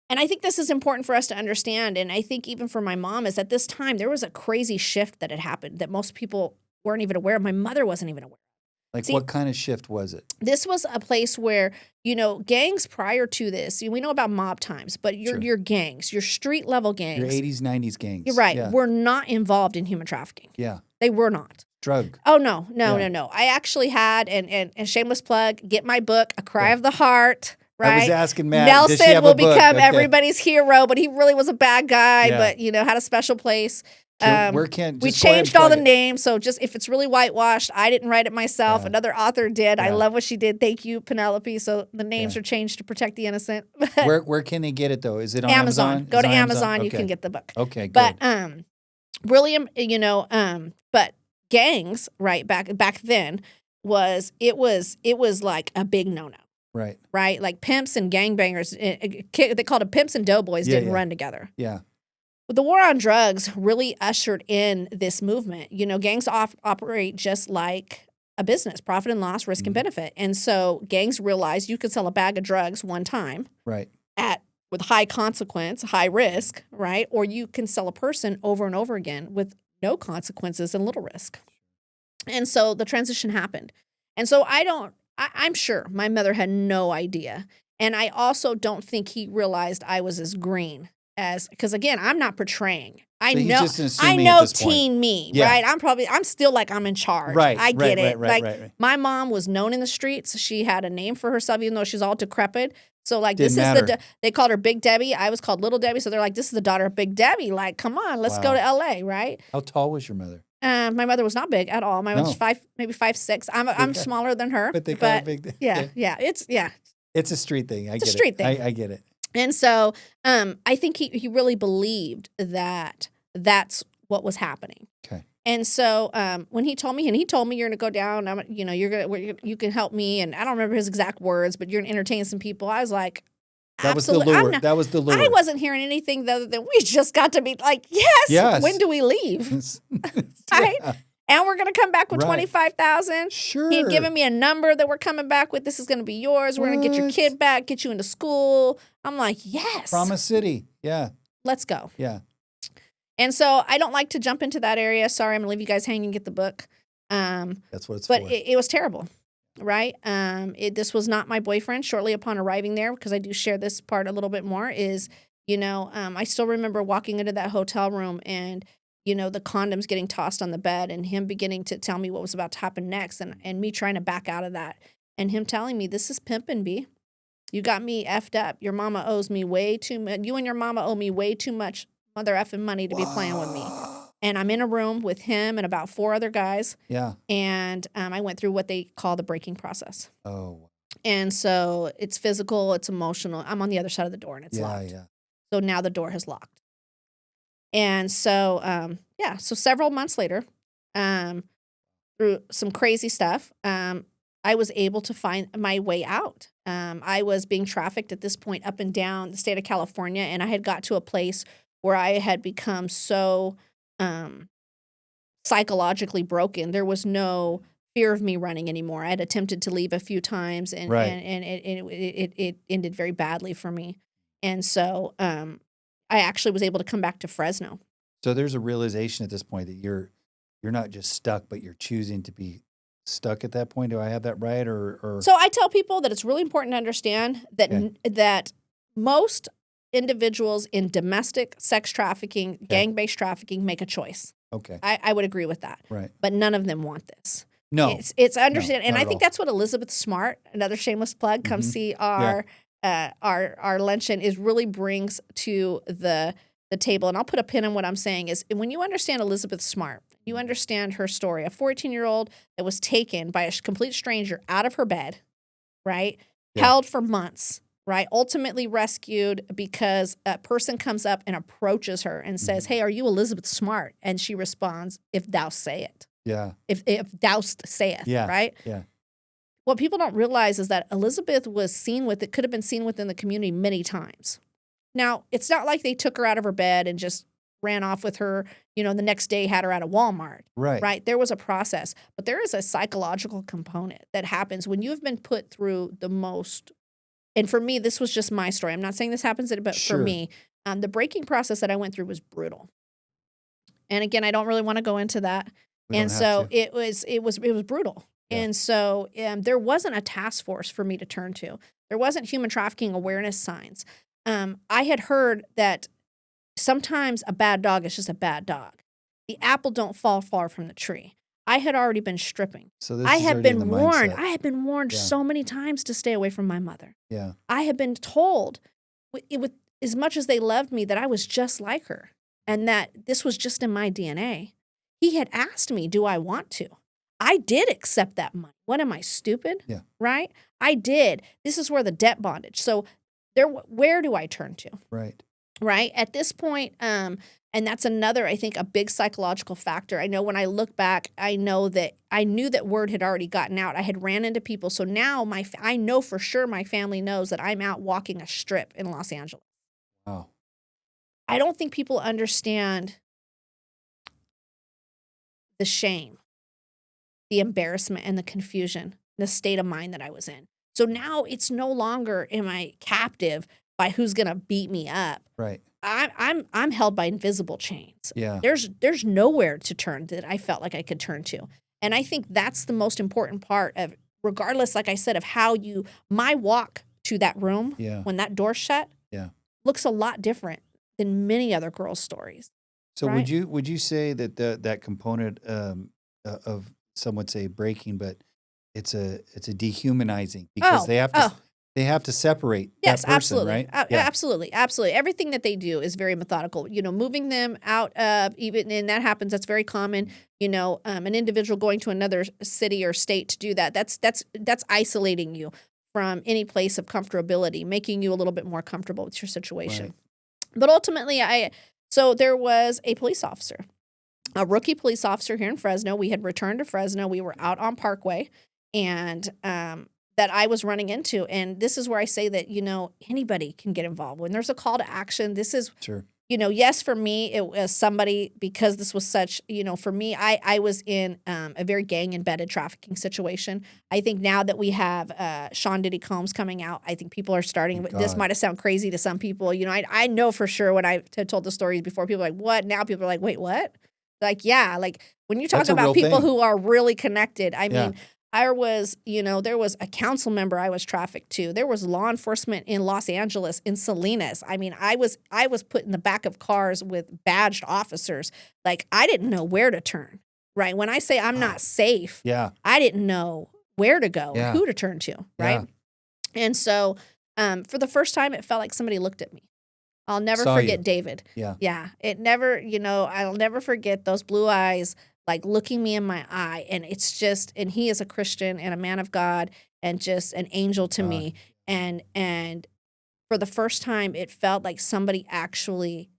And I think this is important for us to understand. And I think even for my mom is at this time, there was a crazy shift that had happened that most people weren't even aware of. My mother wasn't even aware. Like See- what kind of shift was it? This was a place where, gangs prior to this, we know about mob times, but Sure. your gangs, your street level gangs. Your 80s, 90s gangs. You're right. Yeah. Were not involved in human trafficking. Yeah. They were not. Drug. Oh, no. Yeah. I actually had, and shameless plug, get my book, A Cry of the Heart, right? I was asking Matt, does she Nelson have will a book? become Okay. everybody's hero, but he really was a bad guy, Yeah. but, had a special place. Where can We just go ahead and changed all the plug it. names, so just if it's really whitewashed, I didn't write it myself. Yeah. Another author did. I Yeah. love what she did. Thank you, Penelope. So the names Yeah. are changed to protect the innocent. Where can they get it though? Is it on Amazon. Go Is to it on Amazon. You Okay. can get the book. Okay, good. But really, but gangs, right, back then it was like a big no-no, Right. right? Like pimps and gangbangers, they called it pimps and doughboys Yeah, didn't yeah. run together. Yeah. But the war on drugs really ushered in this movement. Gangs operate just like a business, profit and loss, risk and benefit. And so gangs realized you could sell a bag of drugs one time Right. with high consequence, high risk, right? Or you can sell a person over and over again with no consequences and little risk. And so the transition happened. And so I'm sure my mother had no idea. And I also don't think he realized I was as green because again, I'm not portraying. I So he's know, just I assuming at know this point. teen me, Yeah. right? I'm still like I'm in charge. Right. I get it. Right. My mom was known in the streets. She had a name for herself, even though she's all decrepit. So like Didn't this matter. is they called her Big Debbie. I was called Little Debbie. So they're like, this is the daughter of Big Debbie. Like, come on, let's go Wow. to L.A. Right? How tall was your mother? My mother was not big at all. My mother's No. maybe 5'6". I'm smaller than her. But they call it big. Yeah. It's a street thing. I It's a get street it. thing. I get it. And so I think he really believed that that's what was happening. Okay. And so when he told me you're going to go down, you can help me. And I don't remember his exact words, but you're going to entertain some people. I was like, That was the absolutely. lure. That was the lure. I wasn't hearing anything other than we just got to be like, yes. Yes. When do we leave? Right? Yeah. And we're going to come back with Right. $25,000. Sure. He had given me a number that we're coming back with. This is going to be yours. We're going to get your What? kid back, get you into school. I'm like, yes. Promise City. Yeah. Let's go. Yeah. And so I don't like to jump into that area. Sorry, I'm going to leave you guys hanging, get the book. That's what it's But for. it was terrible, right? This was not my boyfriend. Shortly upon arriving there, because I do share this part a little bit more, is, I still remember walking into that hotel room and, the condoms getting tossed on the bed and him beginning to tell me what was about to happen next and me trying to back out of that and him telling me, this is pimping, B. You got me effed up. Your mama owes me way too much. You and your mama owe me way too much mother effing money to be playing with me. And I'm in a room with him and about 4 other guys. Yeah. And I went through what they call the breaking process. Oh. And so it's physical, it's emotional. I'm on the other side of the door and it's locked. Yeah. So now the door has locked. And so, so several months later, through some crazy stuff, I was able to find my way out. I was being trafficked at this point up and down the state of California, and I had got to a place where I had become so psychologically broken. There was no fear of me running anymore. I had attempted to leave a few times, and Right. and it ended very badly for me. And so I actually was able to come back to Fresno. So there's a realization at this point that you're not just stuck, but you're choosing to be stuck at that point. Do I have that right? Or So I tell people that it's really important to understand that Okay. that most individuals in domestic sex trafficking, gang-based trafficking, make a choice. okay, I would agree with that. right? But none of them want this. No, It's understand, and not I at think all. that's what Elizabeth Smart, another shameless plug, come Mhm. see our luncheon, is really brings to the table. And I'll put a pin in what I'm saying is when you understand Elizabeth Smart, you understand her story. A 14-year-old that was taken by a complete stranger out of her bed, right? Yeah. Held for months, right? Ultimately rescued because a person comes up and approaches her and says, "Hey, are you Elizabeth Smart?" And she responds, "If thou say it." Yeah, If thou saith, Yeah. right? yeah, What people don't realize is that Elizabeth was seen with, it could have been seen within the community many times. Now, it's not like they took her out of her bed and just ran off with her, the next day had her at a Walmart, right, right? There was a process, but there is a psychological component that happens when you've been put through the most, and for me, this was just my story. I'm not saying this happens, but Sure. for me, the breaking process that I went through was brutal. And again, I don't really want to go into that. We don't And have so to. it was brutal. Yeah. And so there wasn't a task force for me to turn to. There wasn't human trafficking awareness signs. I had heard that sometimes a bad dog is just a bad dog. The apple don't fall far from the tree. I had already been stripping. So this I is had already in been the warned. mindset. I had been warned Yeah. so many times to stay away from my mother. Yeah. I had been told with as much as they loved me that I was just like her and that this was just in my DNA. He had asked me, do I want to? I did accept that money. What am I, stupid? Yeah. Right? I did. This is where the debt bondage. So where do I turn to? Right. Right? At this point, and that's another, I think, a big psychological factor. I know when I look back, I knew that word had already gotten out. I had ran into people. So now I know for sure my family knows that I'm out walking a strip in Los Angeles. Wow. I don't think people understand the shame, the embarrassment, and the confusion, the state of mind that I was in. So now it's no longer am I captive by who's going to beat me up. Right. I'm held by invisible chains. Yeah. There's nowhere to turn that I felt like I could turn to. And I think that's the most important part of, regardless, like I said, of how my walk to that room Yeah. when that door shut looks a lot different than many other girls' stories. So right? would you say that that component of, some would say breaking, but it's a dehumanizing because they have to separate Yes, that person, absolutely. right? Absolutely. Absolutely. Everything that they do is very methodical. Moving them out of and that happens. That's very common. An individual going to another city or state to do that. That's isolating you from any place of comfortability, making you a little bit more comfortable with your situation. Right. But ultimately, so there was a police officer, a rookie police officer here in Fresno. We had returned to Fresno. We were out on Parkway, and that I was running into. And this is where I say that, anybody can get involved. When there's a call to action, this is, Sure. Yes, for me, it was somebody, because this was such, for me, I was in a very gang-embedded trafficking situation. I think now that we have Sean Diddy Combs coming out, I think people are starting, this might have sounded crazy to some people. I know for sure when I had told the stories before, people were like, what? Now people are like, wait, what? Like, yeah, like when you talk about people who are really connected, I mean, there was a council member I was trafficked to. There was law enforcement in Los Angeles, in Salinas. I mean, I was put in the back of cars with badged officers. Like, I didn't know where to turn, right? When I say I'm not safe, I didn't know where to go or who to turn to, right? Yeah. And so for the first time, it felt like somebody looked at me. I'll never forget David. Yeah. Yeah. It never, I'll never forget those blue eyes, like looking me in my eye. And it's just, and he is a Christian and a man of God and just an angel to me. And for the first time, it felt like somebody actually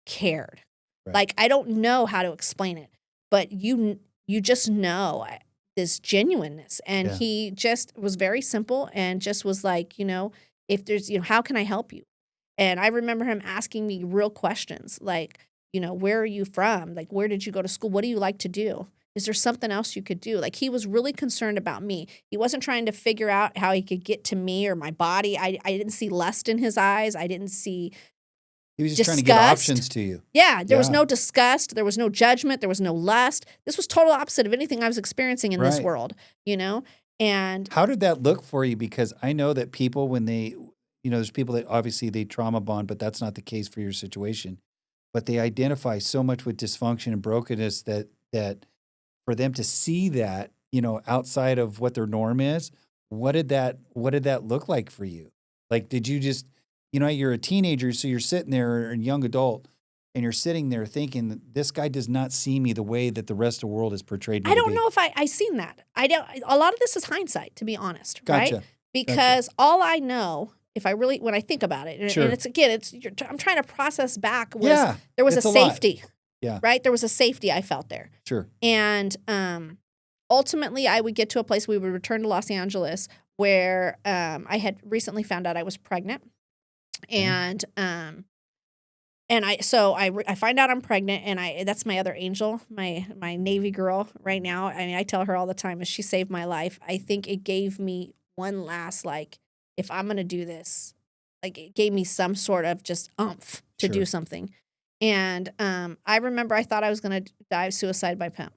cared. Right. Like, I don't know how to explain it, but you just know this genuineness. And he just was very simple and just was like, if there's, how can I help you? And I remember him asking me real questions like, where are you from? Like, where did you go to school? What do you like to do? Is there something else you could do? Like, he was really concerned about me. He wasn't trying to figure out how he could get to me or my body. I didn't see lust in his eyes. I didn't see He was just disgust. trying to give options to you. Yeah, there was no disgust. There was no judgment. There was no lust. This was total opposite of anything I was experiencing in this world, And how did that look for you? Because I know that people, when they, there's people that obviously they trauma bond, but that's not the case for your situation. But they identify so much with dysfunction and brokenness that for them to see that, outside of what their norm is, what did that look like for you? Like, did you just, you're a teenager, so you're sitting there, or a young adult, and you're sitting there thinking, this guy does not see me the way that the rest of the world is portrayed me I don't know if I seen that. I don't. A lot of this is hindsight, to be honest, Gotcha. Right? Because all I know, when I think about it, and I'm trying to process back, was there was a safety. Yeah. Right? There was a safety I felt there. Sure. And ultimately, I would get to a place, we would return to Los Angeles, where I had recently found out I was pregnant. And I find out I'm pregnant, and that's my other angel, my Navy girl right now. I mean, I tell her all the time, she saved my life. I think it gave me one last, like, if I'm going to do this, like, it gave me some sort of just oomph to do something. And I remember I thought I was going to die of suicide by pimp.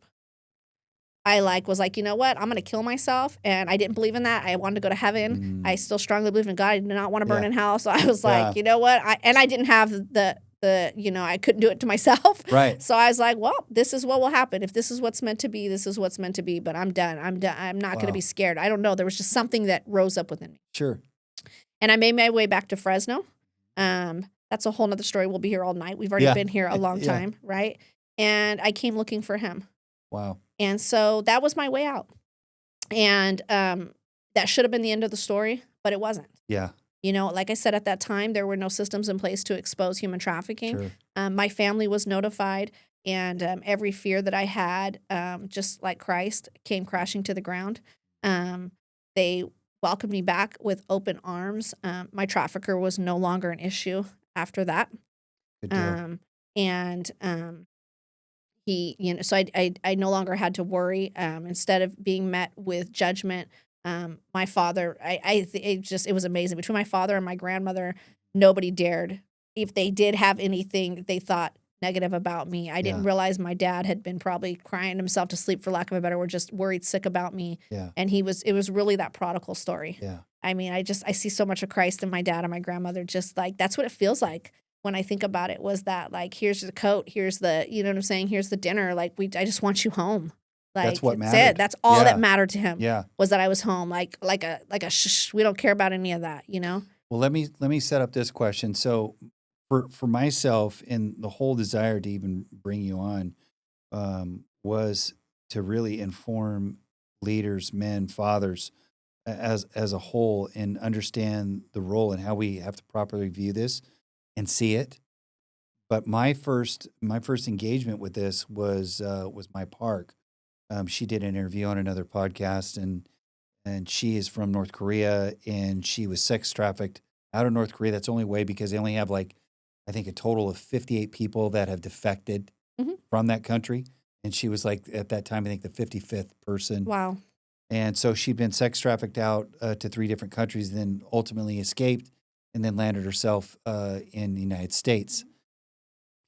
I was like, you know what? I'm going to kill myself. And I didn't believe in that. I wanted to go to heaven. I still strongly believe in God. I did not want to burn in hell. So I was like, you know what? I didn't have the I couldn't do it to myself. Right. So I was like, well, this is what will happen. If this is what's meant to be, this is what's meant to be. But I'm done. I'm done. I'm not going to Wow. be scared. I don't know. There was just something that rose up within me. Sure. And I made my way back to Fresno. That's a whole nother story. We'll be here all night. We've already been here a long time, right? And I came looking for him. Wow. And so that was my way out. And that should have been the end of the story, but it wasn't. Yeah. Like I said, at that time, there were no systems in place to expose human trafficking. Sure. My family was notified, and every fear that I had, just like Christ, came crashing to the ground. They welcomed me back with open arms. My trafficker was no longer an issue after that. Good deal. He, so I no longer had to worry. Instead of being met with judgment, my father, it was amazing. Between my father and my grandmother, nobody dared. If they did have anything that they thought negative about me, I didn't realize my dad had been probably crying himself to sleep, for lack of a better word, just worried sick about me. Yeah. And it was really that prodigal story. Yeah. I mean, I see so much of Christ in my dad and my grandmother. Just like, that's what it feels like when I think about it, was that, like, here's the coat, here's the, you know what I'm saying? Here's the dinner. Like, I just want you home. Like, That's what that's mattered. it. That's all that mattered to him. Yeah. Was that I was home. Like a shh, we don't care about any of that, Well, let me set up this question. So for myself, and the whole desire to even bring you on was to really inform leaders, men, fathers, as a whole, and understand the role and how we have to properly view this and see it. But my first engagement with this was my park. She did an interview on another podcast, and she is from North Korea, and she was sex trafficked out of North Korea. That's the only way, because they only have, like, I think, a total of 58 people that have defected from that country. And she was, like, at that time, I think, the 55th person. Wow. And so she'd been sex trafficked out to 3 different countries, then ultimately escaped, and then landed herself in the United States.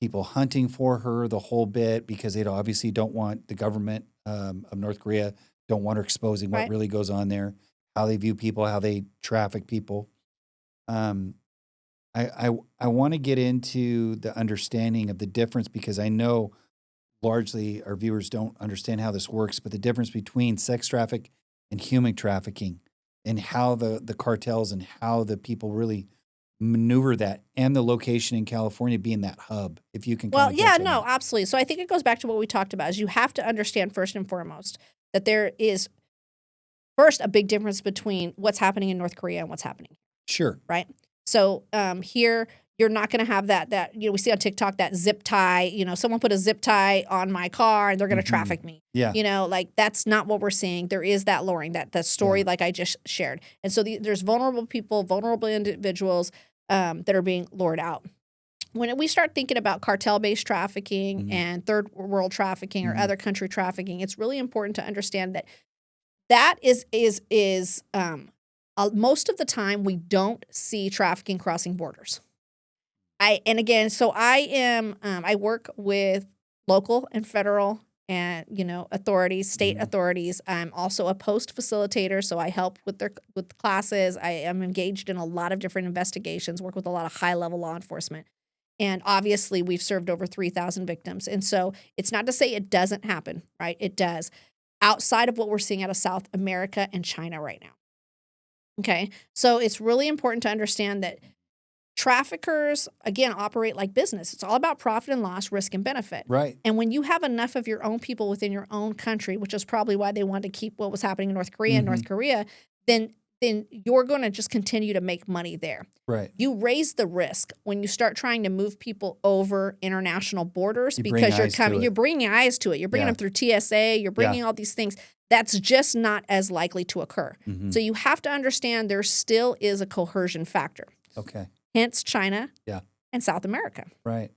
People hunting for her, the whole bit, because they obviously don't want the government of North Korea, don't want her exposing what really goes on there, how they view people, how they traffic people. I want to get into the understanding of the difference, because I know largely our viewers don't understand how this works, but the difference between sex traffic and human trafficking, and how the cartels and how the people really maneuver that, and the location in California being that hub, if you can. Well, yeah, no, absolutely. So I think it goes back to what we talked about, is you have to understand first and foremost that there is first a big difference between what's happening in North Korea and what's happening. Sure. Right. So here, you're not going to have that, we see on TikTok that zip tie, someone put a zip tie on my car and they're going to traffic me. Yeah. Like, that's not what we're seeing. There is that luring, that story like I just shared. And so there's vulnerable people, vulnerable individuals that are being lured out. When we start thinking about cartel-based trafficking and third world trafficking or other country trafficking, it's really important to understand that is most of the time we don't see trafficking crossing borders. I work with local and federal and, authorities, state authorities. I'm also a post facilitator, so I help with classes. I am engaged in a lot of different investigations, work with a lot of high-level law enforcement. And obviously, we've served over 3,000 victims. And so it's not to say it doesn't happen, right? It does. Outside of what we're seeing out of South America and China right now. Okay? So it's really important to understand that traffickers, again, operate like business. It's all about profit and loss, risk and benefit. Right. And when you have enough of your own people within your own country, which is probably why they wanted to keep what was happening in North Korea in North Korea, then you're going to just continue to make money there. Right. You raise the risk when you start trying to move people over international borders, You because bring you're bringing eyes to it. You're bringing them through TSA. You're bringing all these things. That's just not as likely to occur. So you have to understand there still is a coercion factor. Okay. Hence China and South America. Right.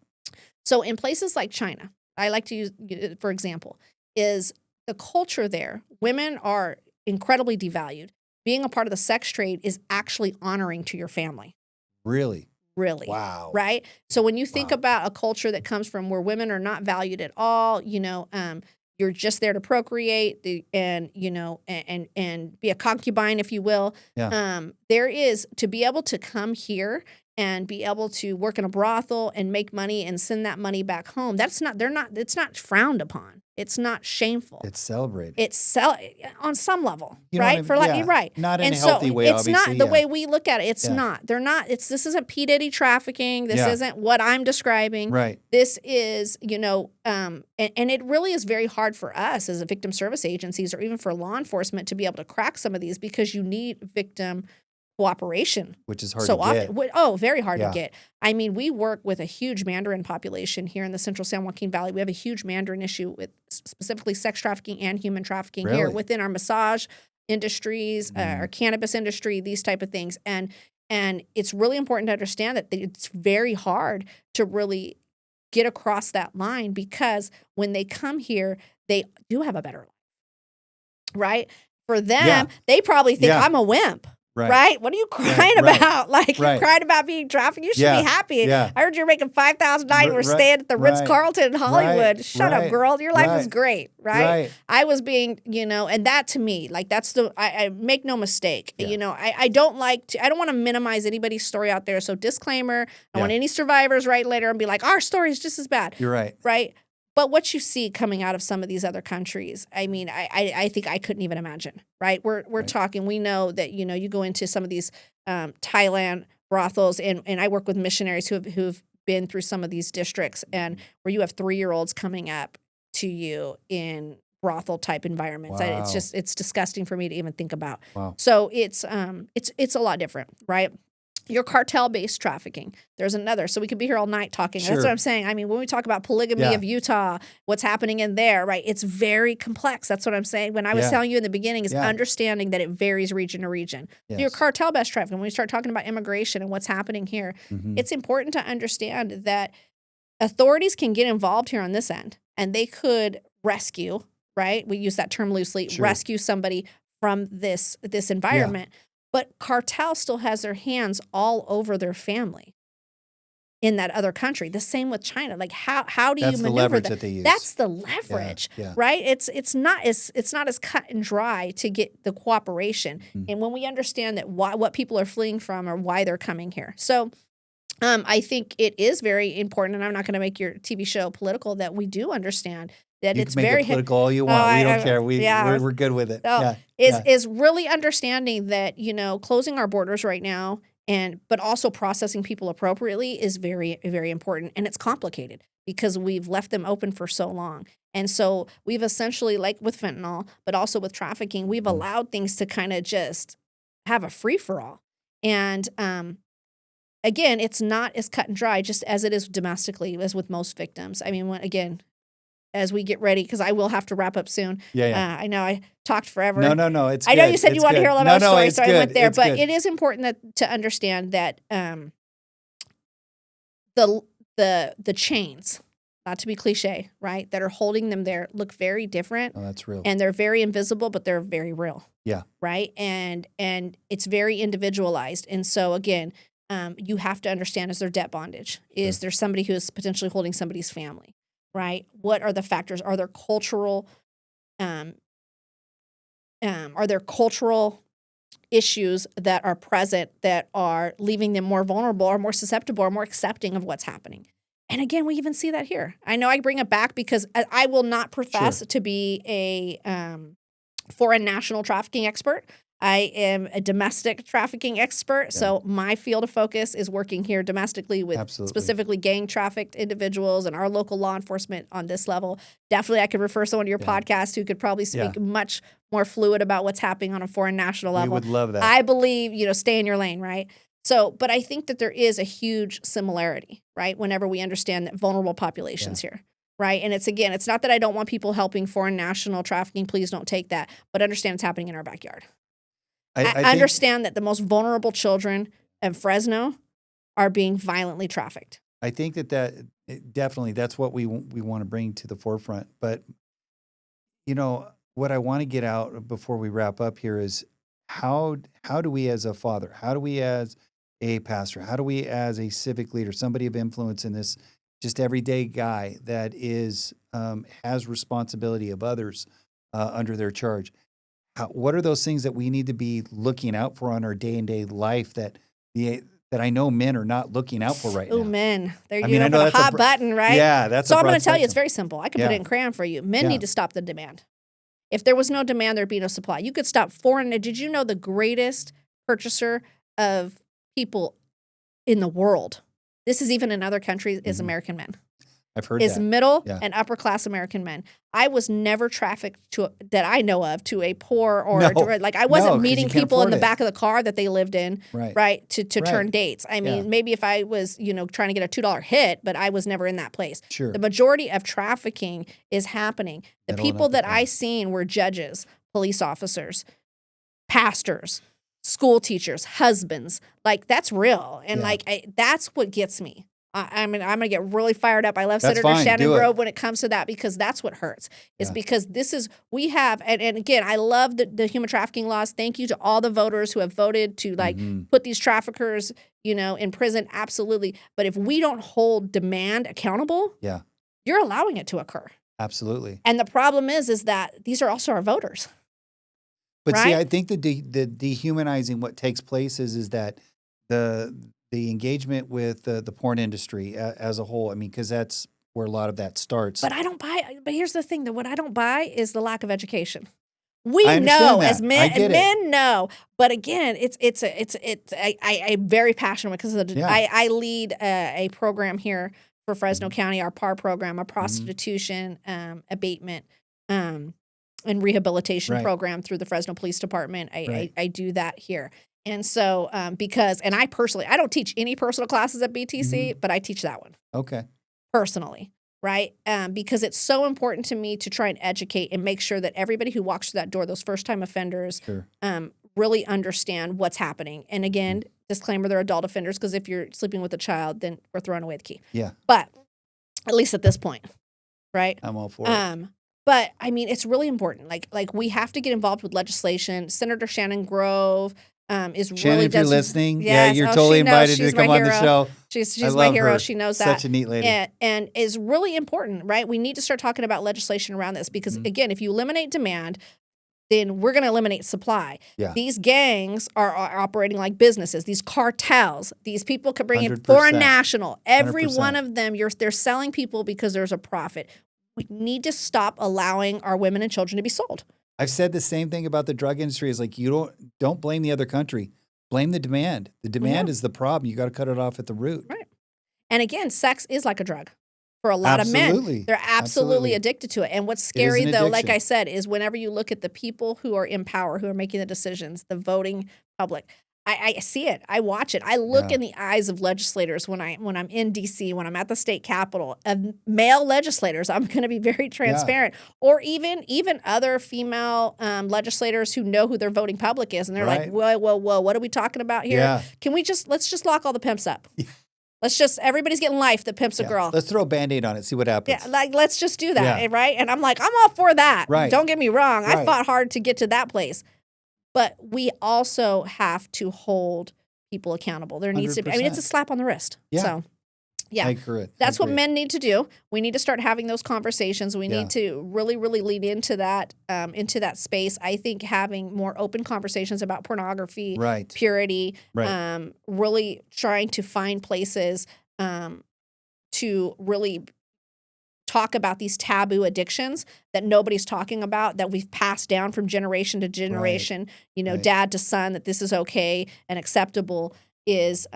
So in places like China, I like to use, for example, is the culture there. Women are incredibly devalued. Being a part of the sex trade is actually honoring to your family. Really? Really. Wow. Right? So when you think about a culture that comes from where women are not valued at all, You're just there to procreate and be a concubine, if you will. Yeah. There is to be able to come here and be able to work in a brothel and make money and send that money back home. It's not frowned upon. It's not shameful. It's celebrated. It's on some level, You know what I right? mean? For like, Yeah. you're right. Not in And a healthy so way, it's not obviously, the yeah. way we look at it. It's Yeah. not. They're not. This isn't P. Diddy trafficking. This Yeah. isn't what I'm describing. Right. This is, and it really is very hard for us as a victim service agencies or even for law enforcement to be able to crack some of these because you need victim cooperation. Which is hard So to get. often, very hard Yeah. to get. I mean, we work with a huge Mandarin population here in the Central San Joaquin Valley. We have a huge Mandarin issue with specifically sex trafficking and human trafficking here Really? within our massage industries, our cannabis industry, these type of things. And it's really important to understand that it's very hard to really get across that line because when they come here, they do have a better life, right? For them, Yeah. they probably think Yeah. I'm a wimp. Right. Right? What are you crying right. about? Like Right. you're crying about being trafficked. You should Yeah. be happy. Yeah. I heard you're making $5,000 and we're Right. staying at the Right. Ritz-Carlton in Hollywood. Right. Shut up, Right. girl. Your life was Right. great, right? Right. I was being, and that to me, like that's I make no mistake. Yeah. I don't want to minimize anybody's story out there. So disclaimer, I don't want Yeah. any survivors write later and be like, our story is just as bad. You're right. Right? But what you see coming out of some of these other countries, I mean, I think I couldn't even imagine, right? We're Right. talking, we know that, you go into some of these Thailand brothels, and I work with missionaries who've been through some of these districts, and where you have 3-year-olds coming up to you in brothel type environments. Wow. It's disgusting for me to even think about. Wow. So it's a lot different, right? Your cartel-based trafficking. There's another. So we could be here all night talking. Sure. That's what I'm saying. I mean, when we talk about polygamy Yeah. of Utah, what's happening in there, right? It's very complex. That's what I'm saying. When I was Yeah. telling you in the beginning is Yeah. understanding that it varies region to region. So your Yes. cartel-based trafficking, when we start talking about immigration and what's happening here, Mhm. it's important to understand that authorities can get involved here on this end, and they could rescue, right? We use that term loosely, Sure. rescue somebody from this environment. But cartel still has their hands all over their family in that other country. The same with China. Like how do That's you the maneuver leverage that? that they use. That's the leverage, Yeah. right? It's not as cut and dry to get the cooperation. Mhm. And when we understand that what people are fleeing from or why they're coming here, so. I think it is very important, and I'm not going to make your TV show political, that we do understand that You it's can make very it political all you want. Oh, We I- don't care. yeah. We're good with it. So Yeah. is really understanding that, closing our borders right now but also processing people appropriately is very, very important. And it's complicated because we've left them open for so long. And so we've essentially, like with fentanyl, but also with trafficking, we've allowed things to kind of just have a free for all. And again, it's not as cut and dry just as it is domestically as with most victims. I mean, as we get ready, because I will have to wrap up soon. Yeah. I know I talked forever. No. It's I know good. you said you It's wanted to good. hear a lot No, about stories, it's so I good. went there. It's But good. it is important to understand that the chains, not to be cliche, right, that are holding them there look very different, Oh, that's real. and they're very invisible, but they're very real. Yeah. Right, and it's very individualized, and so again, you have to understand: is there debt bondage? Is there somebody who is potentially holding somebody's family? Right? What are the factors? Are there cultural issues that are present that are leaving them more vulnerable or more susceptible or more accepting of what's happening? And again, we even see that here. I know I bring it back because I will not profess to be a foreign national trafficking expert. I am a domestic trafficking expert. So my field of focus is working here domestically with specifically gang trafficked individuals and our local law enforcement on this level. Definitely I could refer someone to your podcast who could probably speak much more fluid about what's happening on a foreign national level. We would love that. I believe, stay in your lane, right? So, but I think that there is a huge similarity, right? Whenever we understand that vulnerable populations here. Right. And it's not that I don't want people helping foreign national trafficking. Please don't take that. But understand it's happening in our backyard. I understand that the most vulnerable children in Fresno are being violently trafficked. I think definitely that's what we want to bring to the forefront. But, what I want to get out before we wrap up here is how do we as a father, how do we as a pastor, how do we as a civic leader, somebody of influence in this just everyday guy that is has responsibility of others under their charge. What are those things that we need to be looking out for on our day-to-day life that I know men are not looking out for right now? Oh, men. There I you mean, I go, know a that's a hot br- button, right? Yeah, that's So a I'm going broad to tell you, it's spectrum. very simple. I can put Yeah. it in crayon for you. Men Yeah. need to stop the demand. If there was no demand, there'd be no supply. You could stop foreign. Did you know the greatest purchaser of people in the world, this is even in other countries, is Mhm. American men? I've heard Is that. middle Yeah. and upper class American men. I was never trafficked that I know of to a poor or No. like I No, wasn't 'cause you meeting can't people in afford the it. back of the car that they lived in, Right. to Right. turn dates. I mean, Yeah. maybe if I was, trying to get a $2 hit, but I was never in that place. Sure. The majority of trafficking is happening. The Middle and people upper that I class. seen were judges, police officers, pastors, school teachers, husbands. Like that's real. And Yeah. that's what gets me. I mean, I'm going to get really fired up. I love That's Senator fine. Shannon Do it. Grove when it comes to that because that's what hurts. Is Yeah. because we have, and again, I love the human trafficking laws. Thank you to all the voters who have voted to Mhm. put these traffickers, in prison. Absolutely. But if we don't hold demand accountable, Yeah. you're allowing it to occur. Absolutely. And the problem is that these are also our voters. But see, Right? I think the dehumanizing what takes place is that the engagement with the porn industry as a whole. I mean, because that's where a lot of that starts. But I don't buy. But here's the thing: that what I don't buy is the lack of education. I We understand know that. as men, I get and it. men know. But again, I'm very passionate because Yeah. I lead a program here for Fresno Mhm. County, our PAR program, our prostitution abatement and rehabilitation Right. program through the Fresno Police Department. Right. I do that here. And so, and I personally, I don't teach any personal classes at BTC, but I teach that one Okay. personally, right? Because it's so important to me to try and educate and make sure that everybody who walks through that door, those first-time offenders, Sure. really understand what's happening. And again, disclaimer, they're adult offenders because if you're sleeping with a child, then we're throwing away the key. Yeah. But at least at this point, right? I'm all for it. But I mean, it's really important. Like we have to get involved with legislation. Senator Shannon Grove is Shannon, really if you're does. listening, Yes. you're Oh, totally she knows. invited to She's come my on the hero. show. She's I my love hero. her. She knows Such that. a neat lady. And is really important, right? We need to start talking about legislation around this because, again, if you eliminate demand, then we're going to eliminate supply. Yeah. These gangs are operating like businesses. These cartels, these people can bring in 100%. foreign national. Every 100%. one of them, they're selling people because there's a profit. We need to stop allowing our women and children to be sold. I've said the same thing about the drug industry. Is like you don't blame the other country. Blame the demand. The demand is the problem. You got to cut it off at the root. Right. And again, sex is like a drug for a lot Absolutely. of men. They're absolutely addicted to it. And what's scary, an though, like addiction. I said, is whenever you look at the people who are in power, who are making the decisions, the voting public, I see it. I watch it. I look Yeah. in the eyes of legislators when I'm in D.C., when I'm at the state capitol, of male legislators. I'm going to be very transparent. Or even other female legislators who know who their voting public is. And they're like, Right. whoa, what are we talking about here? Yeah. Can we let's just lock all the pimps up. Everybody's getting life that pimps a girl. Let's throw a Band-Aid on it, see what happens. Yeah, let's just do that, Yeah. right? And I'm like, I'm all for that. Right. Don't get me wrong. I Right. fought hard to get to that place. But we also have to hold people accountable. There needs to be, I mean, it's a 100%. slap on the wrist. Yeah. So, yeah. I agree. That's what men need to do. We need to start having those conversations. We Yeah. need to really, really lean into that space. I think having more open conversations about pornography, Right. purity, Right. really trying to find places to really talk about these taboo addictions that nobody's talking about, that we've passed down from generation to generation, Right. dad to son, that this is okay and acceptable is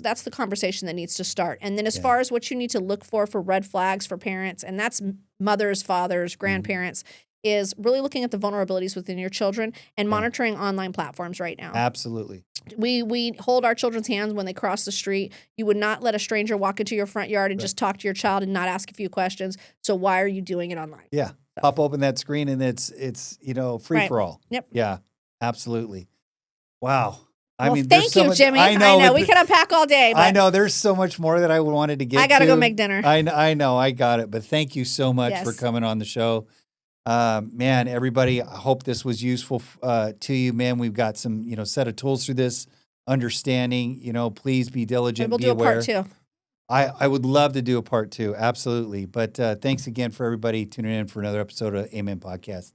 that's the conversation that needs to start. And then as far as what you need to look for red flags for parents, and that's mothers, fathers, grandparents, is really looking at the vulnerabilities within your children and monitoring online platforms right now. Absolutely. We hold our children's hands when they cross the street. You would not let a stranger walk into your front yard and just talk to your child and not ask a few questions. So why are you doing it online? Yeah. Pop open that screen and it's free Right. for all. Yep. Yeah. Absolutely. Wow. Well, there's thank so you, much, Jimmy. I know we could unpack all day. But I know there's so much more that I wanted to get to. I got to go make dinner. I know. I got it. But thank you so much for Yes. coming on the show. Man, everybody, I hope this was useful to you, man. We've got some, set of tools through this, understanding, please be diligent, We'll be do a aware. part 2. I would love to do a part 2. Absolutely. But thanks again for everybody tuning in for another episode of Amen Podcast.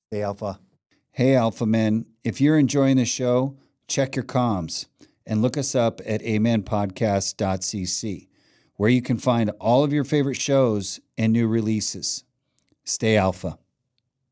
Stay Alpha. Hey, Alpha Men. If you're enjoying the show, check your comms and look us up at amenpodcast.cc, where you can find all of your favorite shows and new releases. Stay Alpha.